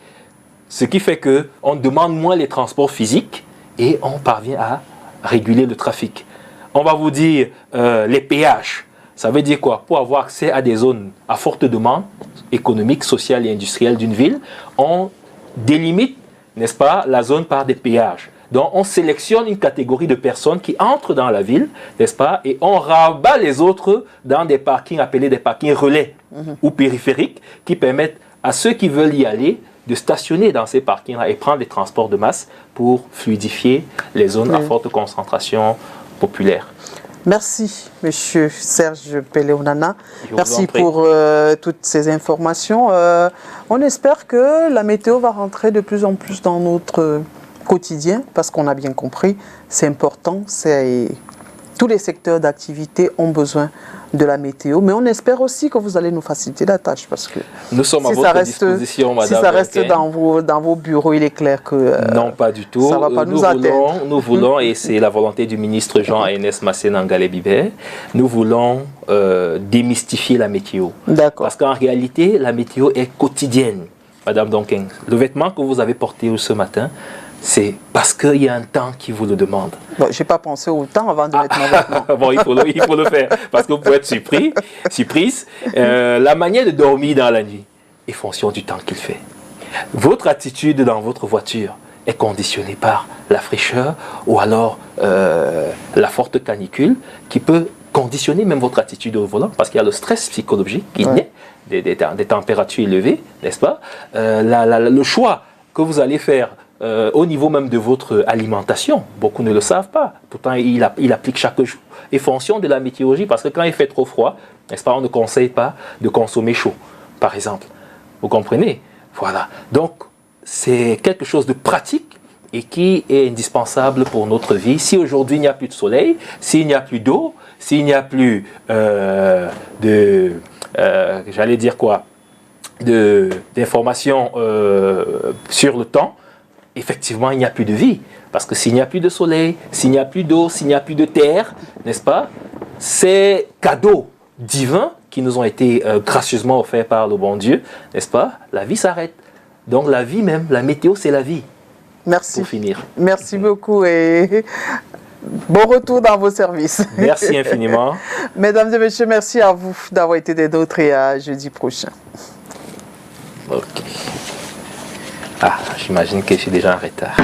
Ce qui fait qu'on demande moins les transports physiques et on parvient à réguler le trafic. On va vous dire les péages. Ça veut dire quoi? Pour avoir accès à des zones à forte demande économique, sociale et industrielle d'une ville, on délimite, n'est-ce pas, la zone par des péages. Donc on sélectionne une catégorie de personnes qui entrent dans la ville, n'est-ce pas, et on rabat les autres dans des parkings appelés des parkings relais ou périphériques qui permettent à ceux qui veulent y aller de stationner dans ces parkings-là et prendre les transports de masse pour fluidifier les zones à forte concentration populaire. Merci, Monsieur Serge Peleonana. Je vous en Merci prie. pour toutes ces informations. On espère que la météo va rentrer de plus en plus dans notre quotidien, parce qu'on a bien compris, c'est important, tous les secteurs d'activité ont besoin de la météo, mais on espère aussi que vous allez nous faciliter la tâche, parce que Nous sommes à votre disposition, Madame. Si ça reste Duncan. dans vos bureaux, il est clair que non, pas du tout. Ça va pas nous atteindre. Nous voulons, et c'est la volonté du ministre Jean-Enes Massé-Nangalé-Bibé, nous voulons démystifier la météo. D'accord. Parce qu'en réalité, la météo est quotidienne, Madame Duncan. Le vêtement que vous avez porté ce matin, c'est parce qu'il y a un temps qui vous le demande. Bon, je n'ai pas pensé au temps avant de mettre mon vêtement. Bon, il faut le faire, parce que vous pouvez être surprise. La manière de dormir dans la nuit est fonction du temps qu'il fait. Votre attitude dans votre voiture est conditionnée par la fraîcheur ou alors la forte canicule qui peut conditionner même votre attitude au volant, parce qu'il y a le stress psychologique qui naît des températures élevées, n'est-ce pas? Le choix que vous allez faire au niveau même de votre alimentation, beaucoup ne le savent pas, pourtant il applique chaque jour, et fonction de la météorologie, parce que quand il fait trop froid, n'est-ce pas, on ne conseille pas de consommer chaud, par exemple. Vous comprenez? Voilà. Donc, c'est quelque chose de pratique et qui est indispensable pour notre vie. Si aujourd'hui il n'y a plus de soleil, s'il n'y a plus d'eau, s'il n'y a plus j'allais dire quoi, d'informations sur le temps, effectivement, il n'y a plus de vie. Parce que s'il n'y a plus de soleil, s'il n'y a plus d'eau, s'il n'y a plus de terre, n'est-ce pas? Ces cadeaux divins qui nous ont été gracieusement offerts par le bon Dieu, n'est-ce pas? La vie s'arrête. Donc la vie même, la météo, c'est la vie. Merci. Pour finir. Merci beaucoup et bon retour dans vos services. Merci infiniment. Mesdames et messieurs, merci à vous d'avoir été des nôtres et à jeudi prochain. Ok. Ah, j'imagine que je suis déjà en retard.